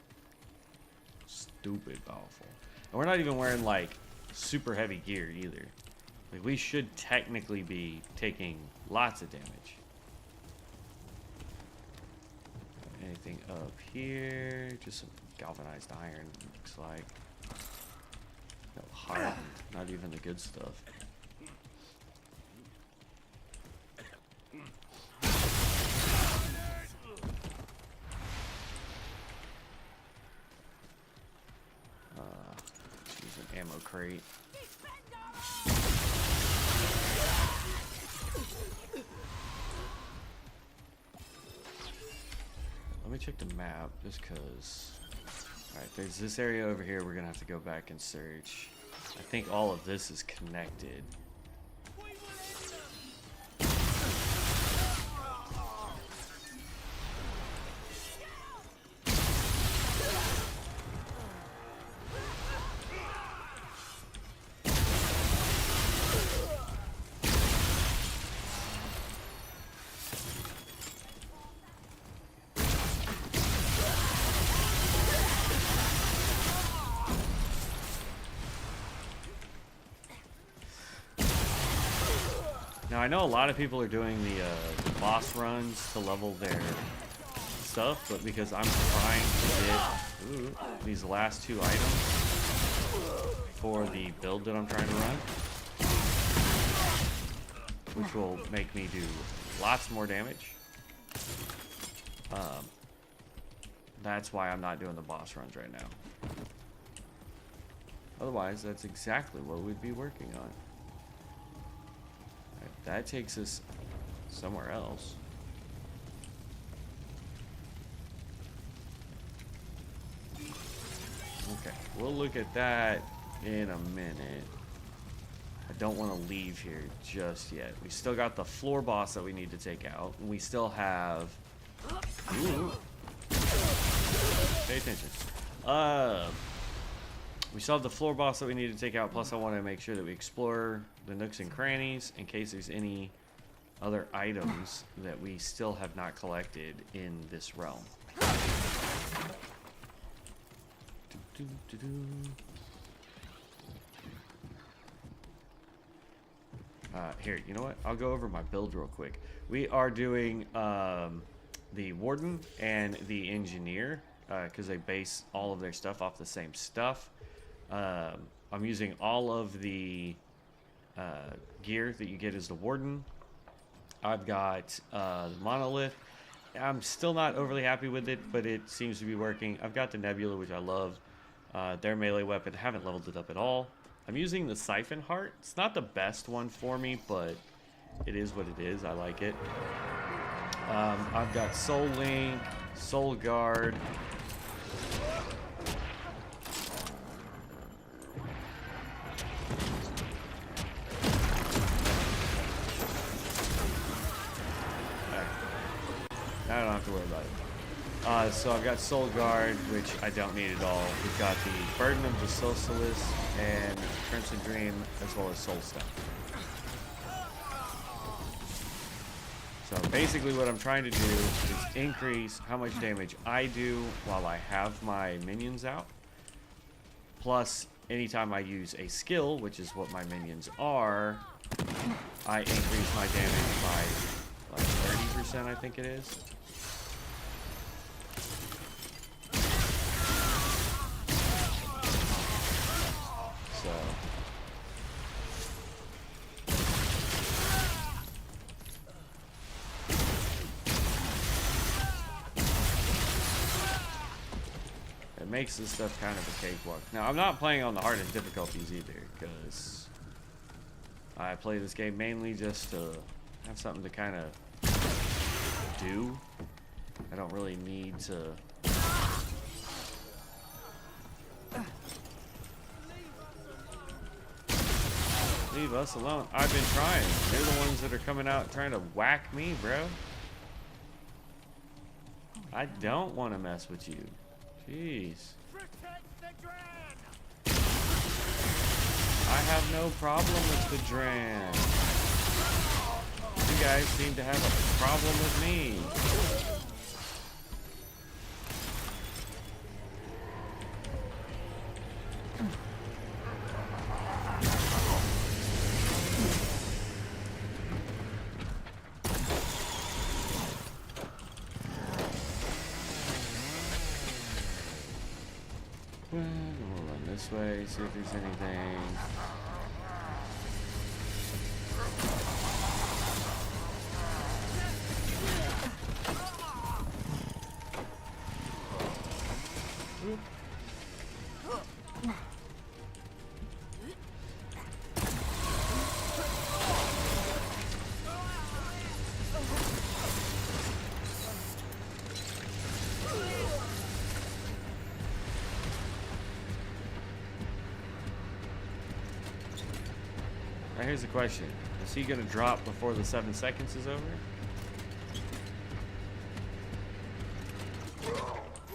Speaker 1: stupid powerful. And we're not even wearing like super heavy gear either. Like we should technically be taking lots of damage. Anything up here? Just some galvanized iron, looks like. No heart, not even the good stuff. Ammo crate. me check the map just because. Alright, there's this area over here we're gonna have to go back and search. I think all of this is connected. Now I know a lot of people are doing the boss runs to level their stuff, but because I'm trying to get these last two items for the build that I'm trying to run, which will make me do lots more damage, that's why I'm not doing the boss runs right now. Otherwise, that's exactly what we'd be working on. That takes us somewhere else. Okay, we'll look at that in a minute. I don't want to leave here just yet. We still got the floor boss that we need to take out. And we still have... Ooh. Pay attention. We still have the floor boss that we need to take out, plus I want to make sure that we explore the nooks and crannies in case there's any other items that we still have not collected in this realm. Here, you know what? I'll go over my build real quick. We are doing the Warden and the Engineer because they base all of their stuff off the same stuff. I'm using all of the gear that you get as the Warden. I've got the Monolith. I'm still not overly happy with it, but it seems to be working. I've got the Nebula, which I love. Their melee weapon, haven't leveled it up at all. I'm using the Siphon Heart. It's not the best one for me, but it is what it is. I like it. I've got Soul Link, Soul Guard. I don't have to worry about it. So I've got Soul Guard, which I don't need at all. We've got the Burden of the Socialist and Crimson Dream, as well as Soul Stone. So basically what I'm trying to do is increase how much damage I do while I have my minions out. Plus, anytime I use a skill, which is what my minions are, I increase my damage by like 30%, I think it is. So it makes this stuff kind of a cakewalk. Now, I'm not playing on the hardest difficulties either, because I play this game mainly just to have something to kind of do. I don't really need to... Leave us alone. I've been trying. They're the ones that are coming out trying to whack me, bro. I don't want to mess with you. Jeez. I have no problem with the Dran. You guys seem to have a problem with me. We'll run this way, see if there's anything. Now here's the question. Is he gonna drop before the 7 seconds is over?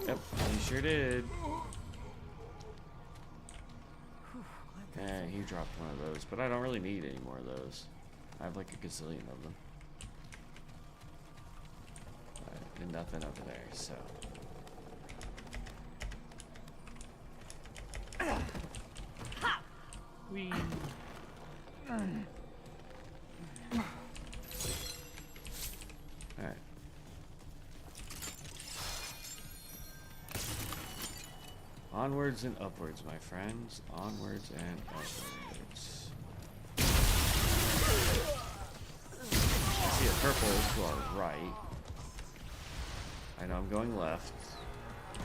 Speaker 1: Yep, he sure did. Yeah, he dropped one of those, but I don't really need any more of those. I have like a gazillion of them. Alright, and nothing over there, so. Whee! Alright. Onwards and upwards, my friends. Onwards and upwards. I see a purple to our right. I know I'm going left,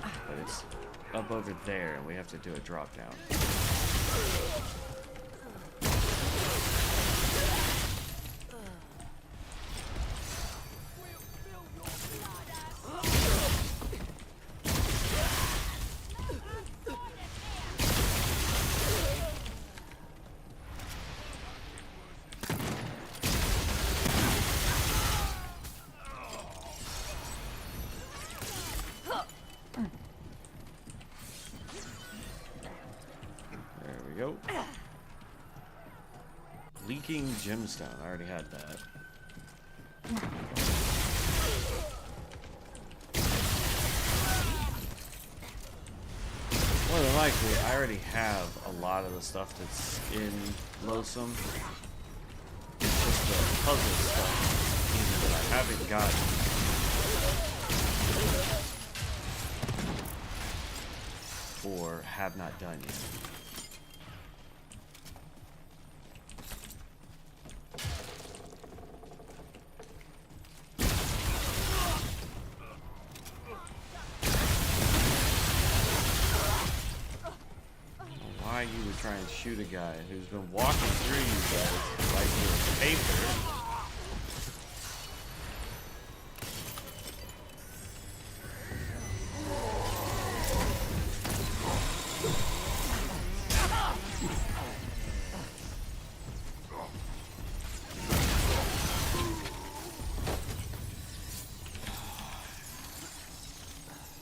Speaker 1: but it's up over there, and we have to do a drop down. Go. Leaking gemstone. I already had that. More than likely, I already have a lot of the stuff that's in Loathsome. It's just the puzzle stuff either that I haven't gotten or have not done yet. He was trying to shoot a guy who's been walking through you guys like he was paper.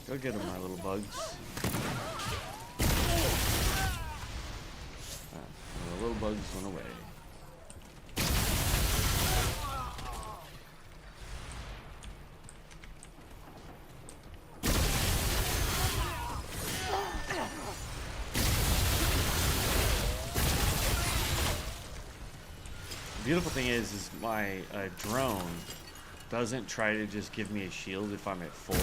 Speaker 1: Go get him, my little bugs. The little bugs went away. The beautiful thing is my drone doesn't try to just give me a shield if I'm at full.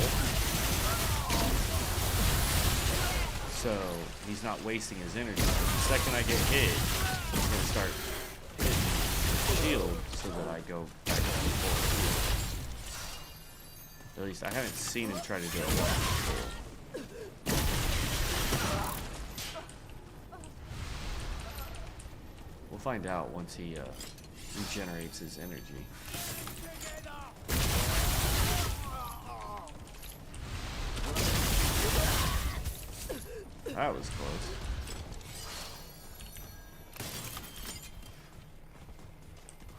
Speaker 1: So he's not wasting his energy. The second I get hit, he's gonna start hitting the shield so that I go back to full. At least I haven't seen him try to do it full. We'll find out once he regenerates his energy. That was close.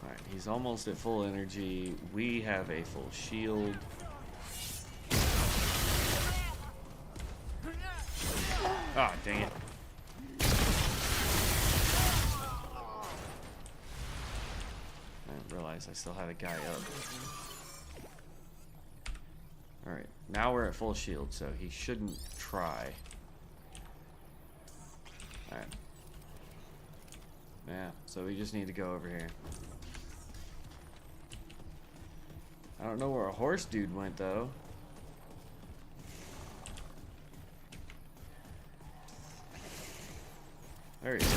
Speaker 1: Alright, he's almost at full energy. We have a full shield. Ah, dang it. I didn't realize I still had a guy up. Alright, now we're at full shield, so he shouldn't try. Alright. Yeah, so we just need to go over here. I don't know where a horse dude went, though. There he is.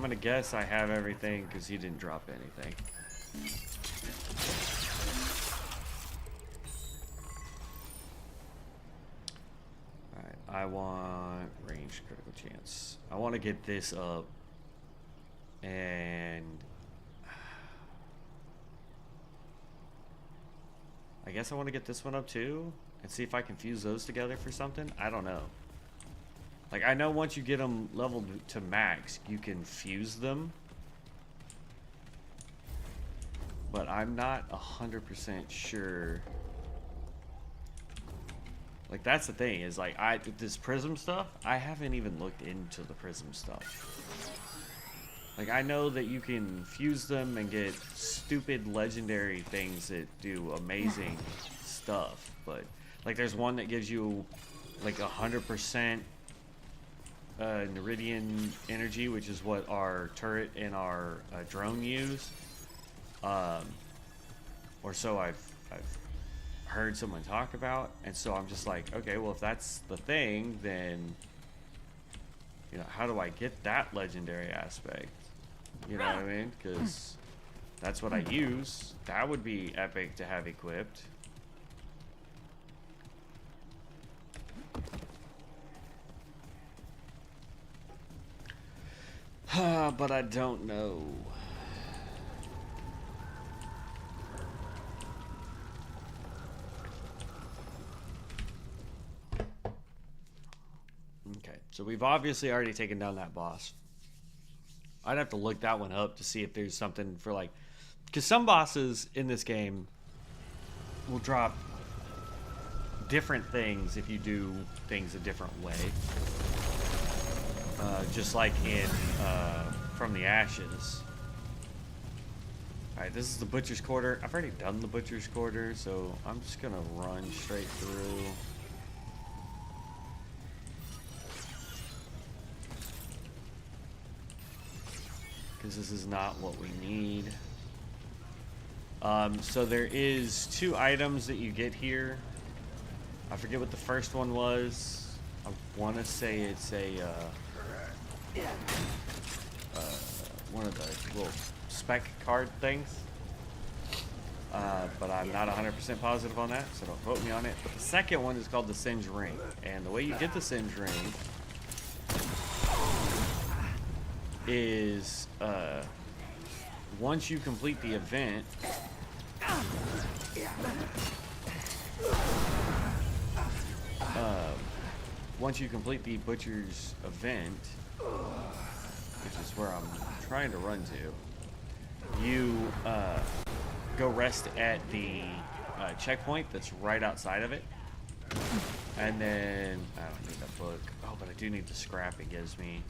Speaker 1: gonna guess I have everything because he didn't drop anything. Alright, I want range critical chance. I want to get this up. And I guess I want to get this one up too and see if I can fuse those together for something. I don't know. Like, I know once you get them leveled to max, you can fuse them. But I'm not 100% sure. Like, that's the thing, is like, this prism stuff, I haven't even looked into the prism stuff. Like, I know that you can fuse them and get stupid legendary things that do amazing stuff, but like, there's one that gives you like 100% Neridian energy, which is what our turret and our drone use, or so I've heard someone talk about. And so I'm just like, okay, well, if that's the thing, then, you know, how do I get that legendary aspect? You know what I mean? Because that's what I use. That would be epic to have equipped. But I don't know. Okay, so we've obviously already taken down that boss. I'd have to look that one up to see if there's something for, like, because some bosses in this game will drop different things if you do things a different way. Just like in From the Ashes. Alright, this is the Butcher's Quarter. I've already done the Butcher's Quarter, so I'm just gonna run straight through. Because this is not what we need. So there is 2 items that you get here. I forget what the first one was. I want to say it's a one of the little spec card things. But I'm not 100% positive on that, so don't quote me on it. But the second one is called the Singe Ring. And the way you get the Singe Ring is once you complete the event, once you complete the Butcher's event, which is where I'm trying to run to, you go rest at the checkpoint that's right outside of it. And then, I don't need that book. Oh, but I do need the scrap it gives me.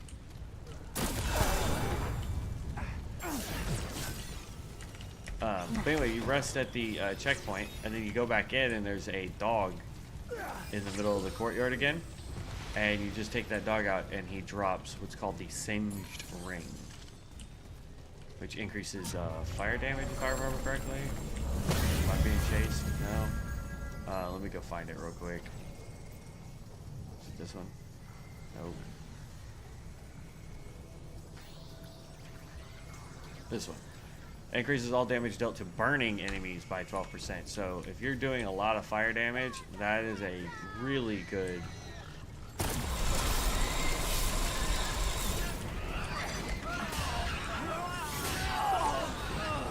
Speaker 1: But anyway, you rest at the checkpoint, and then you go back in, and there's a dog in the middle of the courtyard again. And you just take that dog out, and he drops what's called the Singed Ring, which increases fire damage, if I remember correctly. Am I being chased? No. Let me go find it real quick. Is it this one? Nope. This one. Increases all damage dealt to burning enemies by 12%. So if you're doing a lot of fire damage, that is a really good...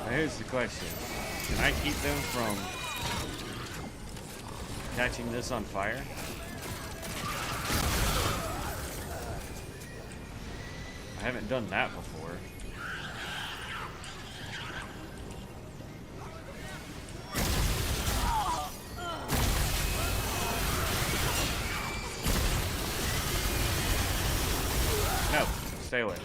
Speaker 1: Now here's the question. Can I keep them from catching this on fire? I haven't done that before. No, stay away.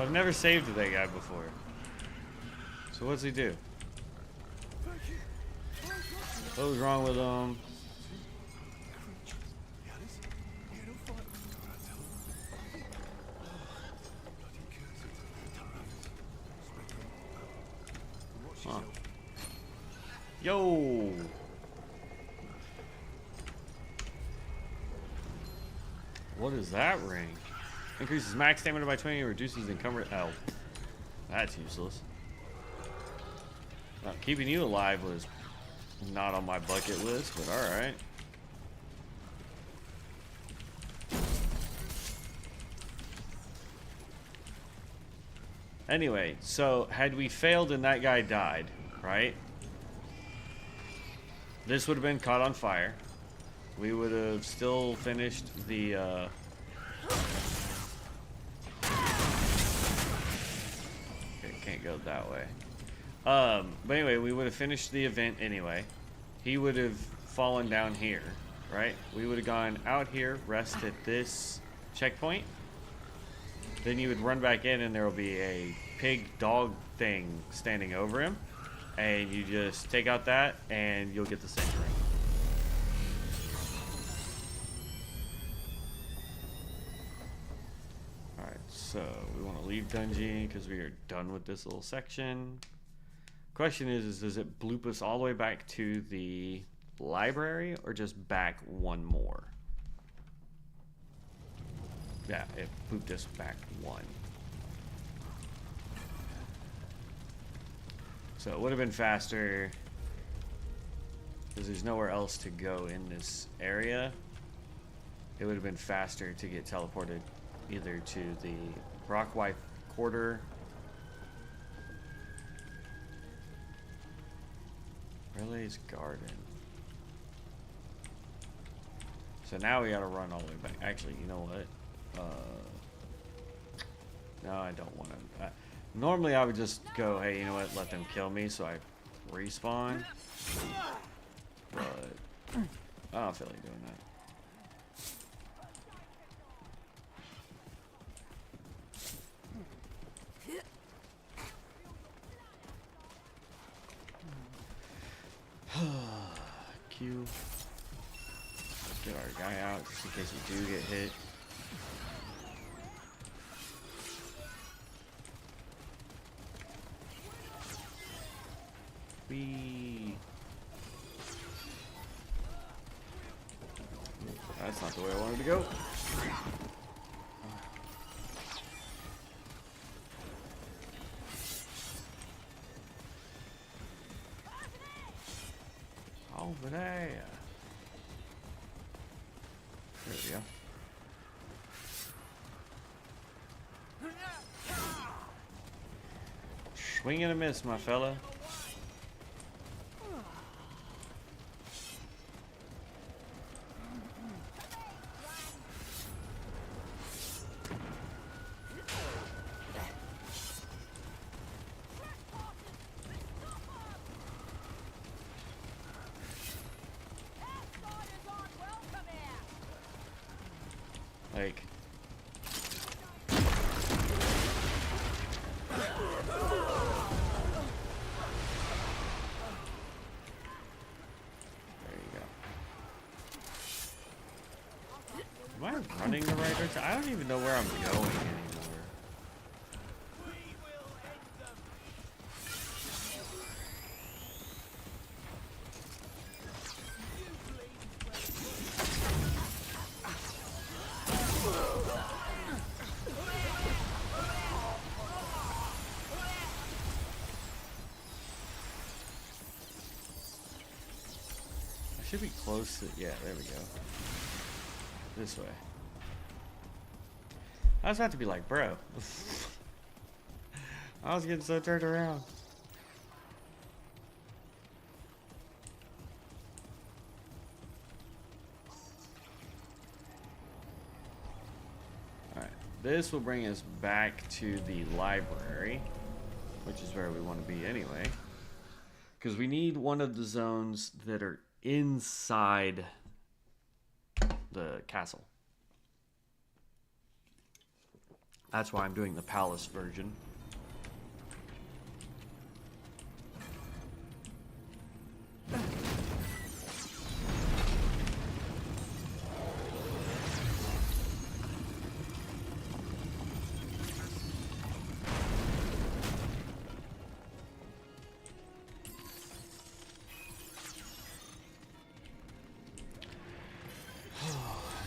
Speaker 1: So I've never saved that guy before. So what's he do? What was wrong with him? Huh. Yo! What is that ring? Increases max stamina by 20 and reduces encumbrance. Oh. That's useless. Now, keeping you alive was not on my bucket list, but alright. Anyway, so had we failed and that guy died, right? This would have been caught on fire. We would have still finished the, Okay, can't go that way. But anyway, we would have finished the event anyway. He would have fallen down here, right? We would have gone out here, rest at this checkpoint. Then you would run back in and there will be a pig dog thing standing over him. And you just take out that and you'll get the century. Alright, so we want to leave dungeon because we are done with this little section. Question is does it bloop us all the way back to the library or just back one more? Yeah, it booped us back one. So it would have been faster because there's nowhere else to go in this area. It would have been faster to get teleported either to the Rockwife Quarter Relay's Garden. So now we gotta run all the way back. Actually, you know what? No, I don't want to. Normally, I would just go, hey, you know what? Let them kill me so I respawn. But I don't feel like doing that. Q. Get our guy out just in case we do get hit. That's not the way I wanted to go. Over there. There we go. Swing and a miss, my fella. Like, am I running the right direction? I don't even know where I'm going anymore. Should be close to, yeah, there we go. This way. I was about to be like, bro. I was getting so turned around. Alright, this will bring us back to the library, which is where we want to be anyway. Because we need one of the zones that are inside the castle. That's why I'm doing the palace version.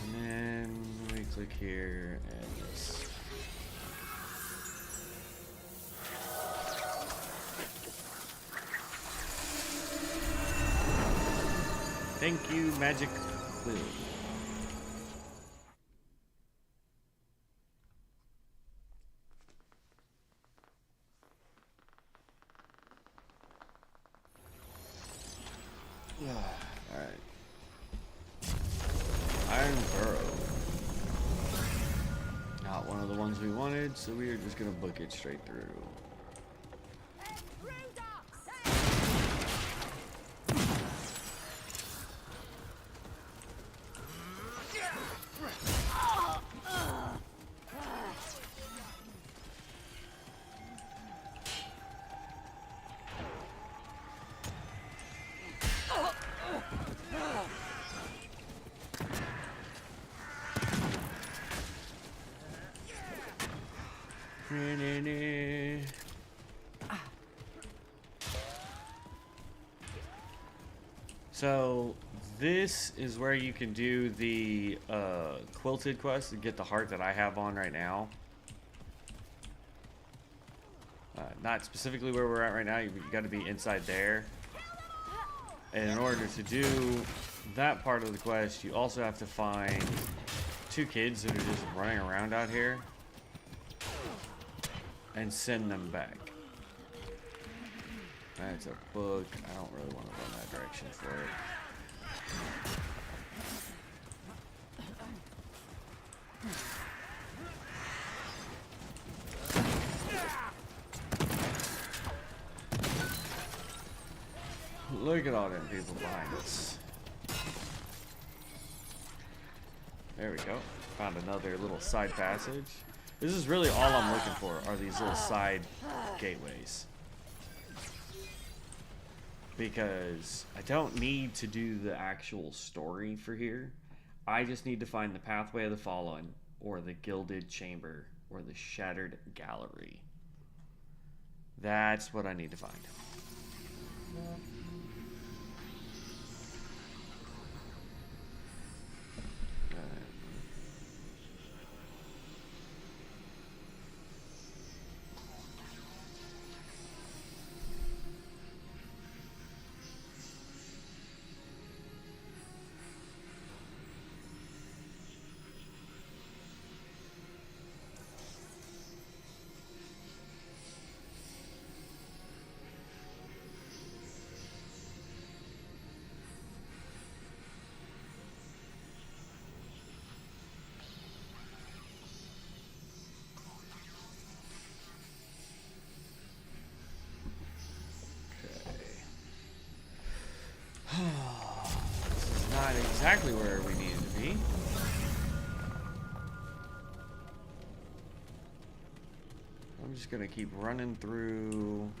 Speaker 1: And then we click here and this. Thank you, Magic Quill. Alright. Iron Burrow. Not one of the ones we wanted, so we are just gonna book it straight through. So this is where you can do the quilted quest and get the heart that I have on right now. Not specifically where we're at right now. You got to be inside there. And in order to do that part of the quest, you also have to find 2 kids that are just running around out here and send them back. That's a book. I don't really want to run that direction for it. Look at all them people behind us. There we go. Found another little side passage. This is really all I'm looking for, are these little side gateways. Because I don't need to do the actual story for here. I just need to find the Pathway of the Fallen, or the Gilded Chamber, or the Shattered Gallery. That's what I need to find. This is not exactly where we needed to be. I'm just gonna keep running through.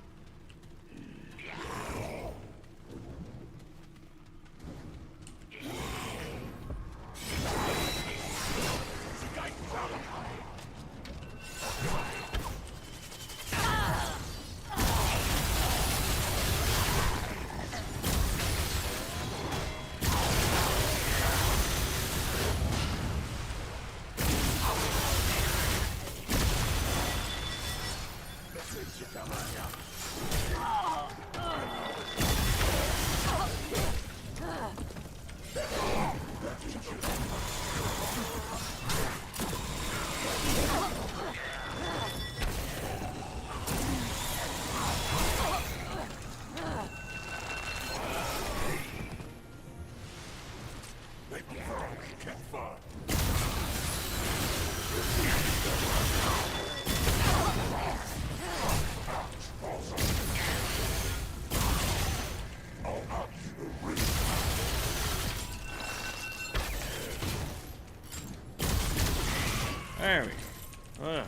Speaker 1: There we go. Ugh.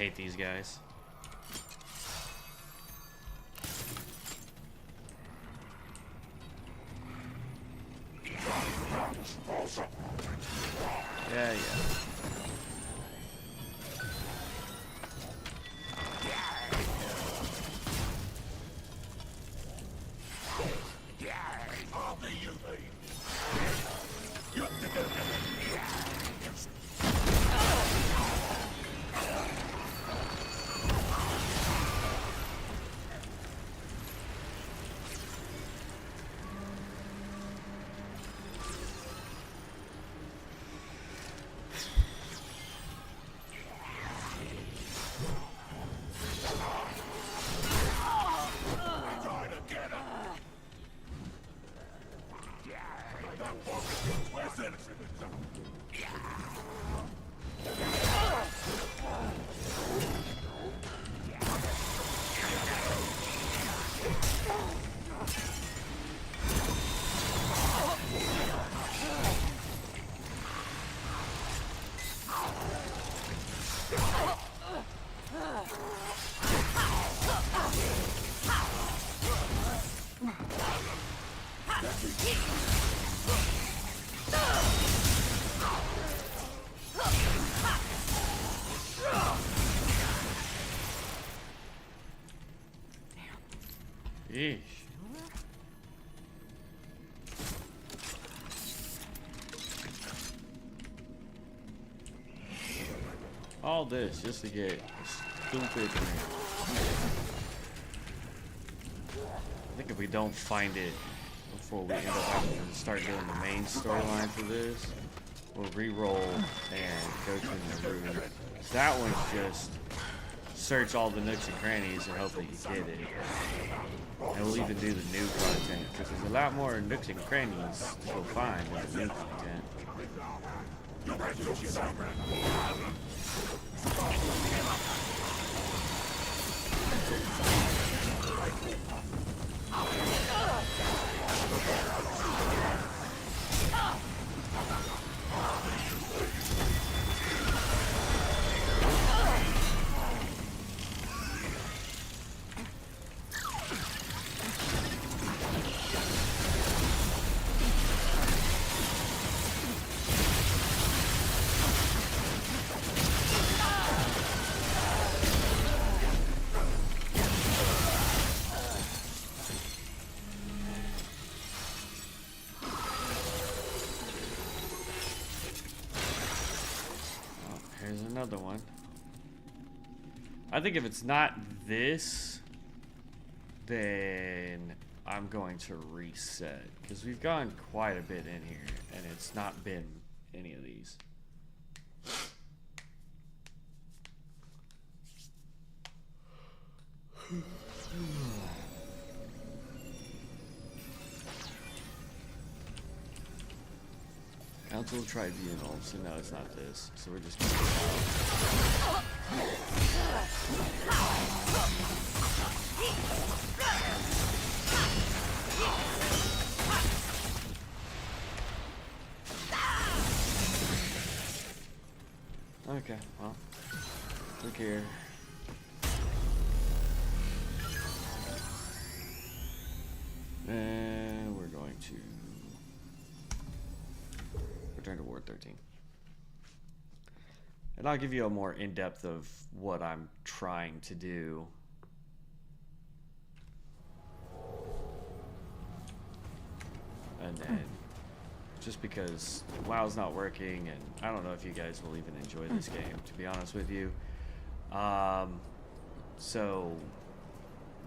Speaker 1: hate these guys. Yeah, yeah. Yeesh. All this just to get a stupid. I think if we don't find it before we end up having to start doing the main storyline for this, we'll re-roll and go to the room. That one's just search all the nooks and crannies and hope that you get it. And we'll even do the new content, because there's a lot more nooks and crannies to go find in the new content. Here's another one. I think if it's not this, then I'm going to reset, because we've gone quite a bit in here and it's not been any of these. Council Tribunal, so no, it's not this. So we're just gonna okay, well, look here. And we're going to return to Ward 13. And I'll give you a more in-depth of what I'm trying to do. And then, just because WoW's not working, and I don't know if you guys will even enjoy this game, to be honest with you. So,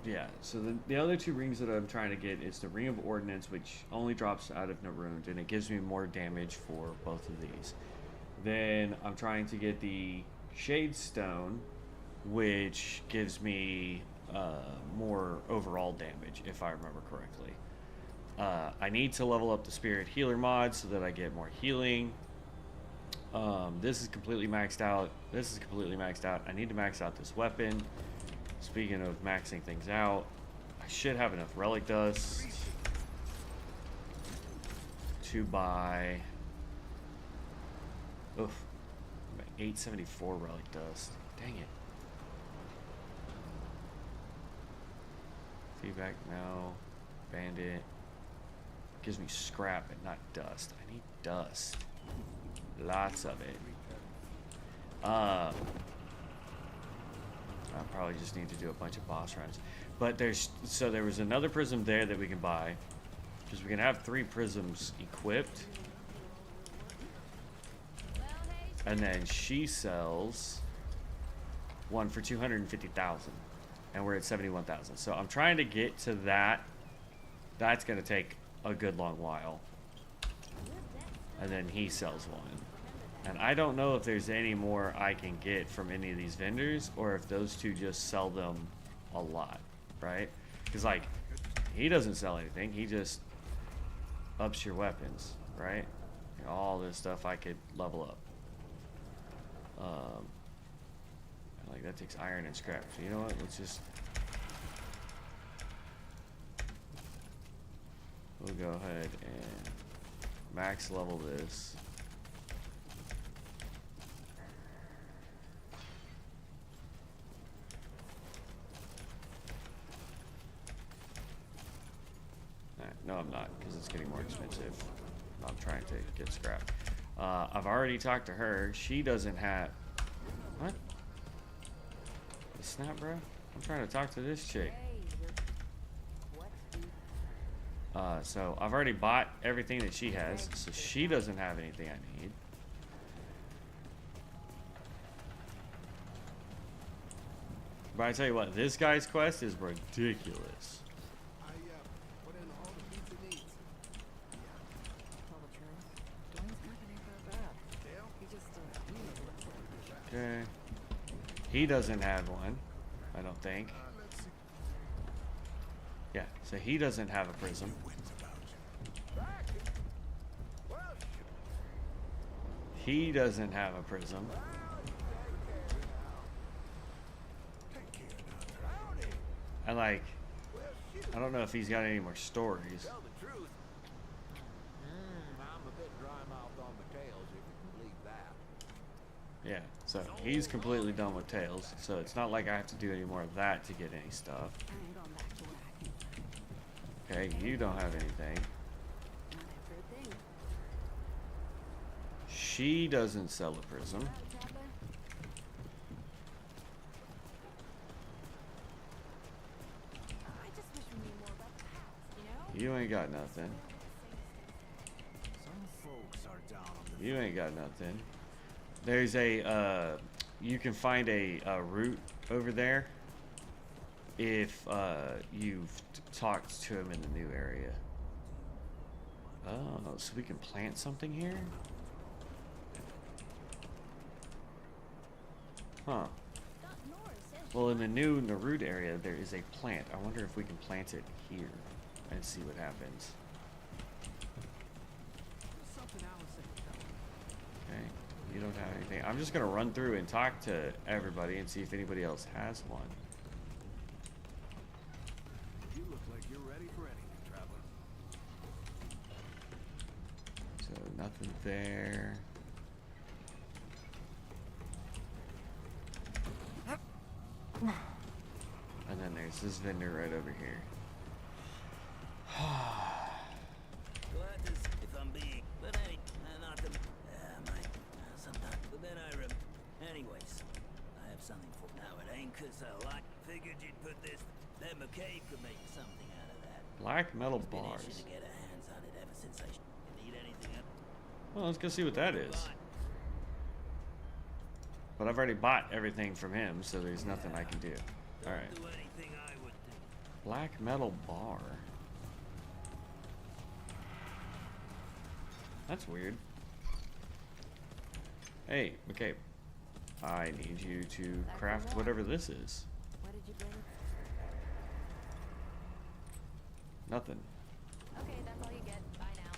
Speaker 1: yeah, so the other two rings that I'm trying to get is the Ring of Ordnance, which only drops out of Narund, and it gives me more damage for both of these. Then I'm trying to get the Shade Stone, which gives me more overall damage, if I remember correctly. I need to level up the Spirit Healer mod so that I get more healing. This is completely maxed out. This is completely maxed out. I need to max out this weapon. Speaking of maxing things out, I should have enough relic dust to buy 874 relic dust. Dang it. Feedback, no. Bandit. Gives me scrap and not dust. I need dust. Lots of it. I probably just need to do a bunch of boss runs. But there was another prism there that we can buy. Because we can have 3 prisms equipped. And then she sells one for 250,000. And we're at 71,000. So I'm trying to get to that. That's going to take a good long while. And then he sells one. And I don't know if there's any more I can get from any of these vendors, or if those two just sell them a lot, right? Because, like, he doesn't sell anything. He just ups your weapons, right? And all this stuff I could level up. Like, that takes iron and scrap. So, you know what? Let's just... We'll go ahead and max level this. No, I'm not, because it's getting more expensive. I'm trying to get scrap. I've already talked to her. She doesn't have... What? The snap, bro? I'm trying to talk to this chick. So I've already bought everything that she has, so she doesn't have anything I need. But I tell you what, this guy's quest is ridiculous. Okay. He doesn't have one, I don't think. Yeah, so he doesn't have a prism. He doesn't have a prism. And like, I don't know if he's got any more stories. Yeah, so he's completely done with Tails, so it's not like I have to do any more of that to get any stuff. Okay, you don't have anything. She doesn't sell a prism. You ain't got nothing. You ain't got nothing. There's a, you can find a route over there if you've talked to him in the new area. Oh, so we can plant something here? Huh. Well, in the new Narud area, there is a plant. I wonder if we can plant it here and see what happens. Okay. You don't have anything. I'm just gonna run through and talk to everybody and see if anybody else has one.
Speaker 2: You look like you're ready for anything, traveler.
Speaker 1: So nothing there. And then there's this vendor right over here.
Speaker 3: If I'm being, but hey, not the, sometimes. But then anyways, I have something for now. It ain't 'cause I figured you'd put this. That McCabe could make something out of that.
Speaker 1: Black metal
Speaker 3: Been
Speaker 1: bars.
Speaker 3: itching to get a hands on it ever since I need anything up.
Speaker 1: Well, let's go see what that is. But I've already bought everything from him, so there's nothing I can do. All right.
Speaker 3: Do anything I would do.
Speaker 1: Black metal bar. That's weird. Hey, okay. I need you to craft whatever this is.
Speaker 4: What did you bring?
Speaker 1: Nothing.
Speaker 4: Okay, that's all you get. Bye now.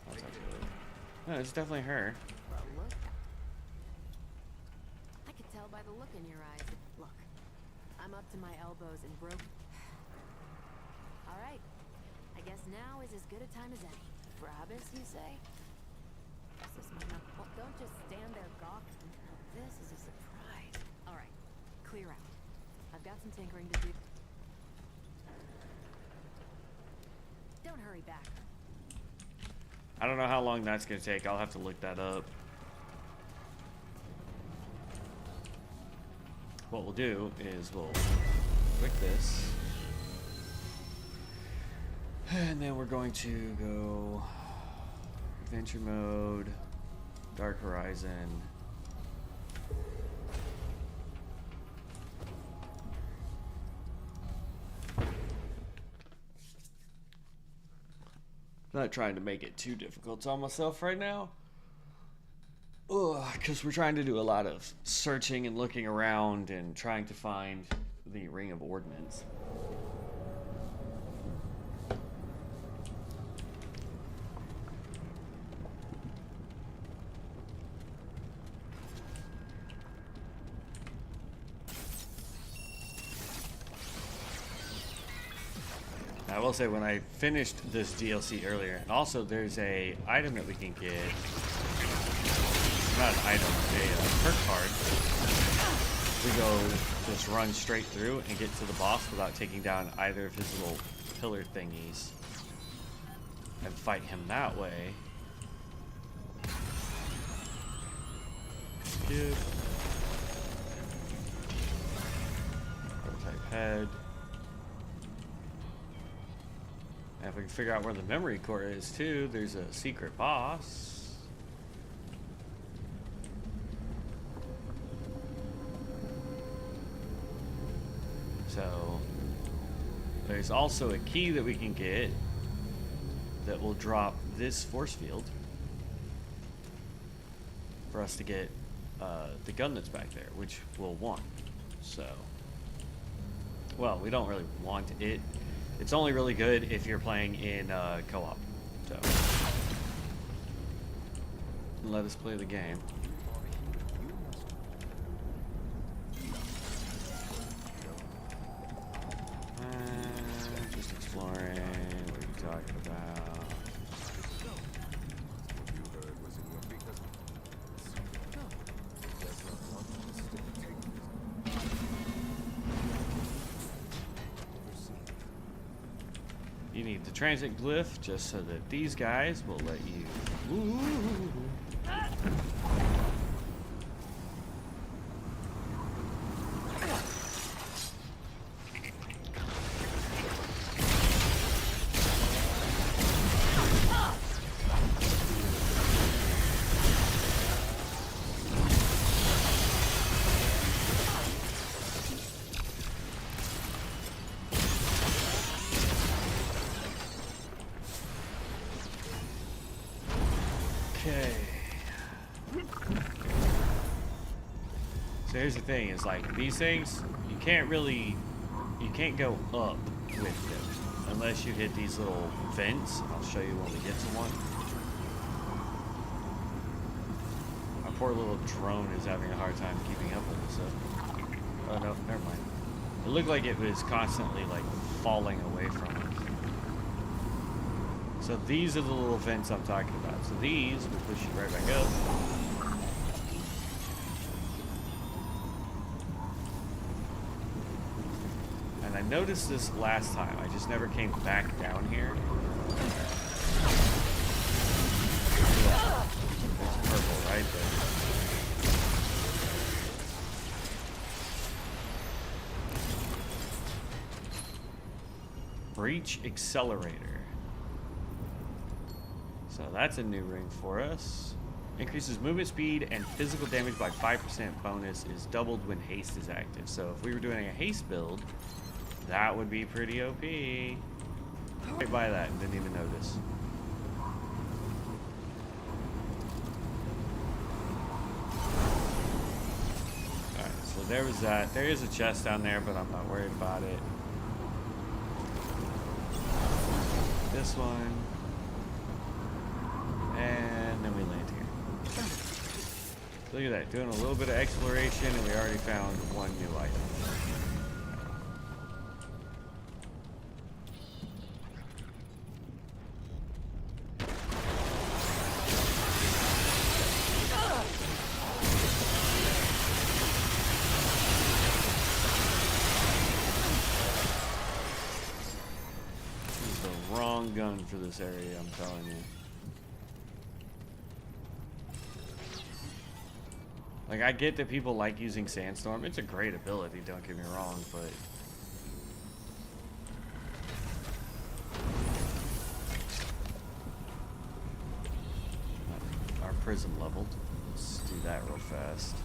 Speaker 1: That's actually good. No, it's definitely her.
Speaker 4: Look. I could tell by the look in your eyes. Look, I'm up to my elbows in broke. All right. I guess now is as good a time as any. Brabus, you say? This might not. Well, don't just stand there gawking. This is a surprise. All right, clear out. I've got some tinkering to do. Don't hurry back.
Speaker 1: I don't know how long that's going to take. I'll have to look that up. What we'll do is we'll click this. And then we're going to go adventure mode, Dark Horizon. Not trying to make it too difficult on myself right now. Because we're trying to do a lot of searching and looking around and trying to find the Ring of Ordnance. I will say when I finished this DLC earlier, and also there's a item that we can get, not an item, a perk card. We go just run straight through and get to the boss without taking down either of his little pillar thingies and fight him that way. Skip. Prototype head. And if we can figure out where the memory core is too, there's a secret boss. So there's also a key that we can get that will drop this force field for us to get the gun that's back there, which we'll want. So, well, we don't really want it. It's only really good if you're playing in co-op. So, let us play the game. Just exploring. What are you talking about?
Speaker 2: You heard was in your because there's not one mistake taken.
Speaker 1: You need the transit glyph just so that these guys will let you. Ooh. Okay. So here's the thing, is like these things, you can't go up with them unless you hit these little vents. I'll show you when we get to one. My poor little drone is having a hard time keeping up with this stuff. Oh no, never mind. It looked like it was constantly like falling away from us. So these are the little vents I'm talking about. So these will push you right back up. And I noticed this last time. I just never came back down here. There's purple right there. Breach Accelerator. So that's a new ring for us. Increases movement speed and physical damage by 5%. Bonus is doubled when haste is active. So if we were doing a haste build, that would be pretty OP. Right by that and didn't even notice. Alright, so there was that. There is a chest down there, but I'm not worried about it. This one. And then we land here. Look at that, doing a little bit of exploration, and we already found one new item. gun for this area, I'm telling you. Like, I get that people like using Sandstorm. It's a great ability, don't get me wrong, but... Our prism leveled. Let's do that real fast.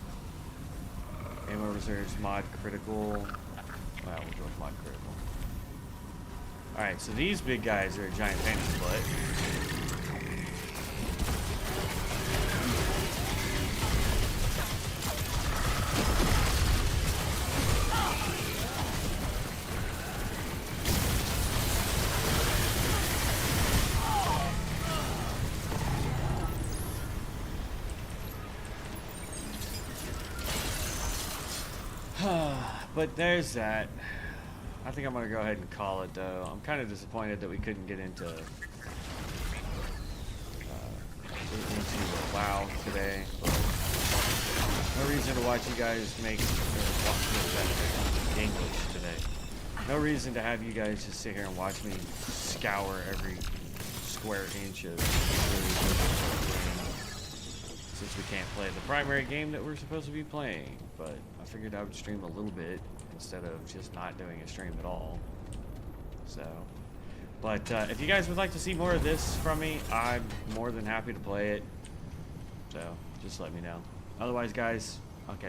Speaker 1: Ammo reserves, mod critical. Well, we'll go with mod critical. Alright, so these big guys are a giant pain in the butt. But there's that. I think I'm gonna go ahead and call it though. I'm kind of disappointed that we couldn't get into WoW today. But no reason to watch you guys make English today. No reason to have you guys just sit here and watch me scour every square inch of since we can't play the primary game that we're supposed to be playing. But I figured I would stream a little bit instead of just not doing a stream at all. So, but if you guys would like to see more of this from me, I'm more than happy to play it. So, just let me know. Otherwise, guys,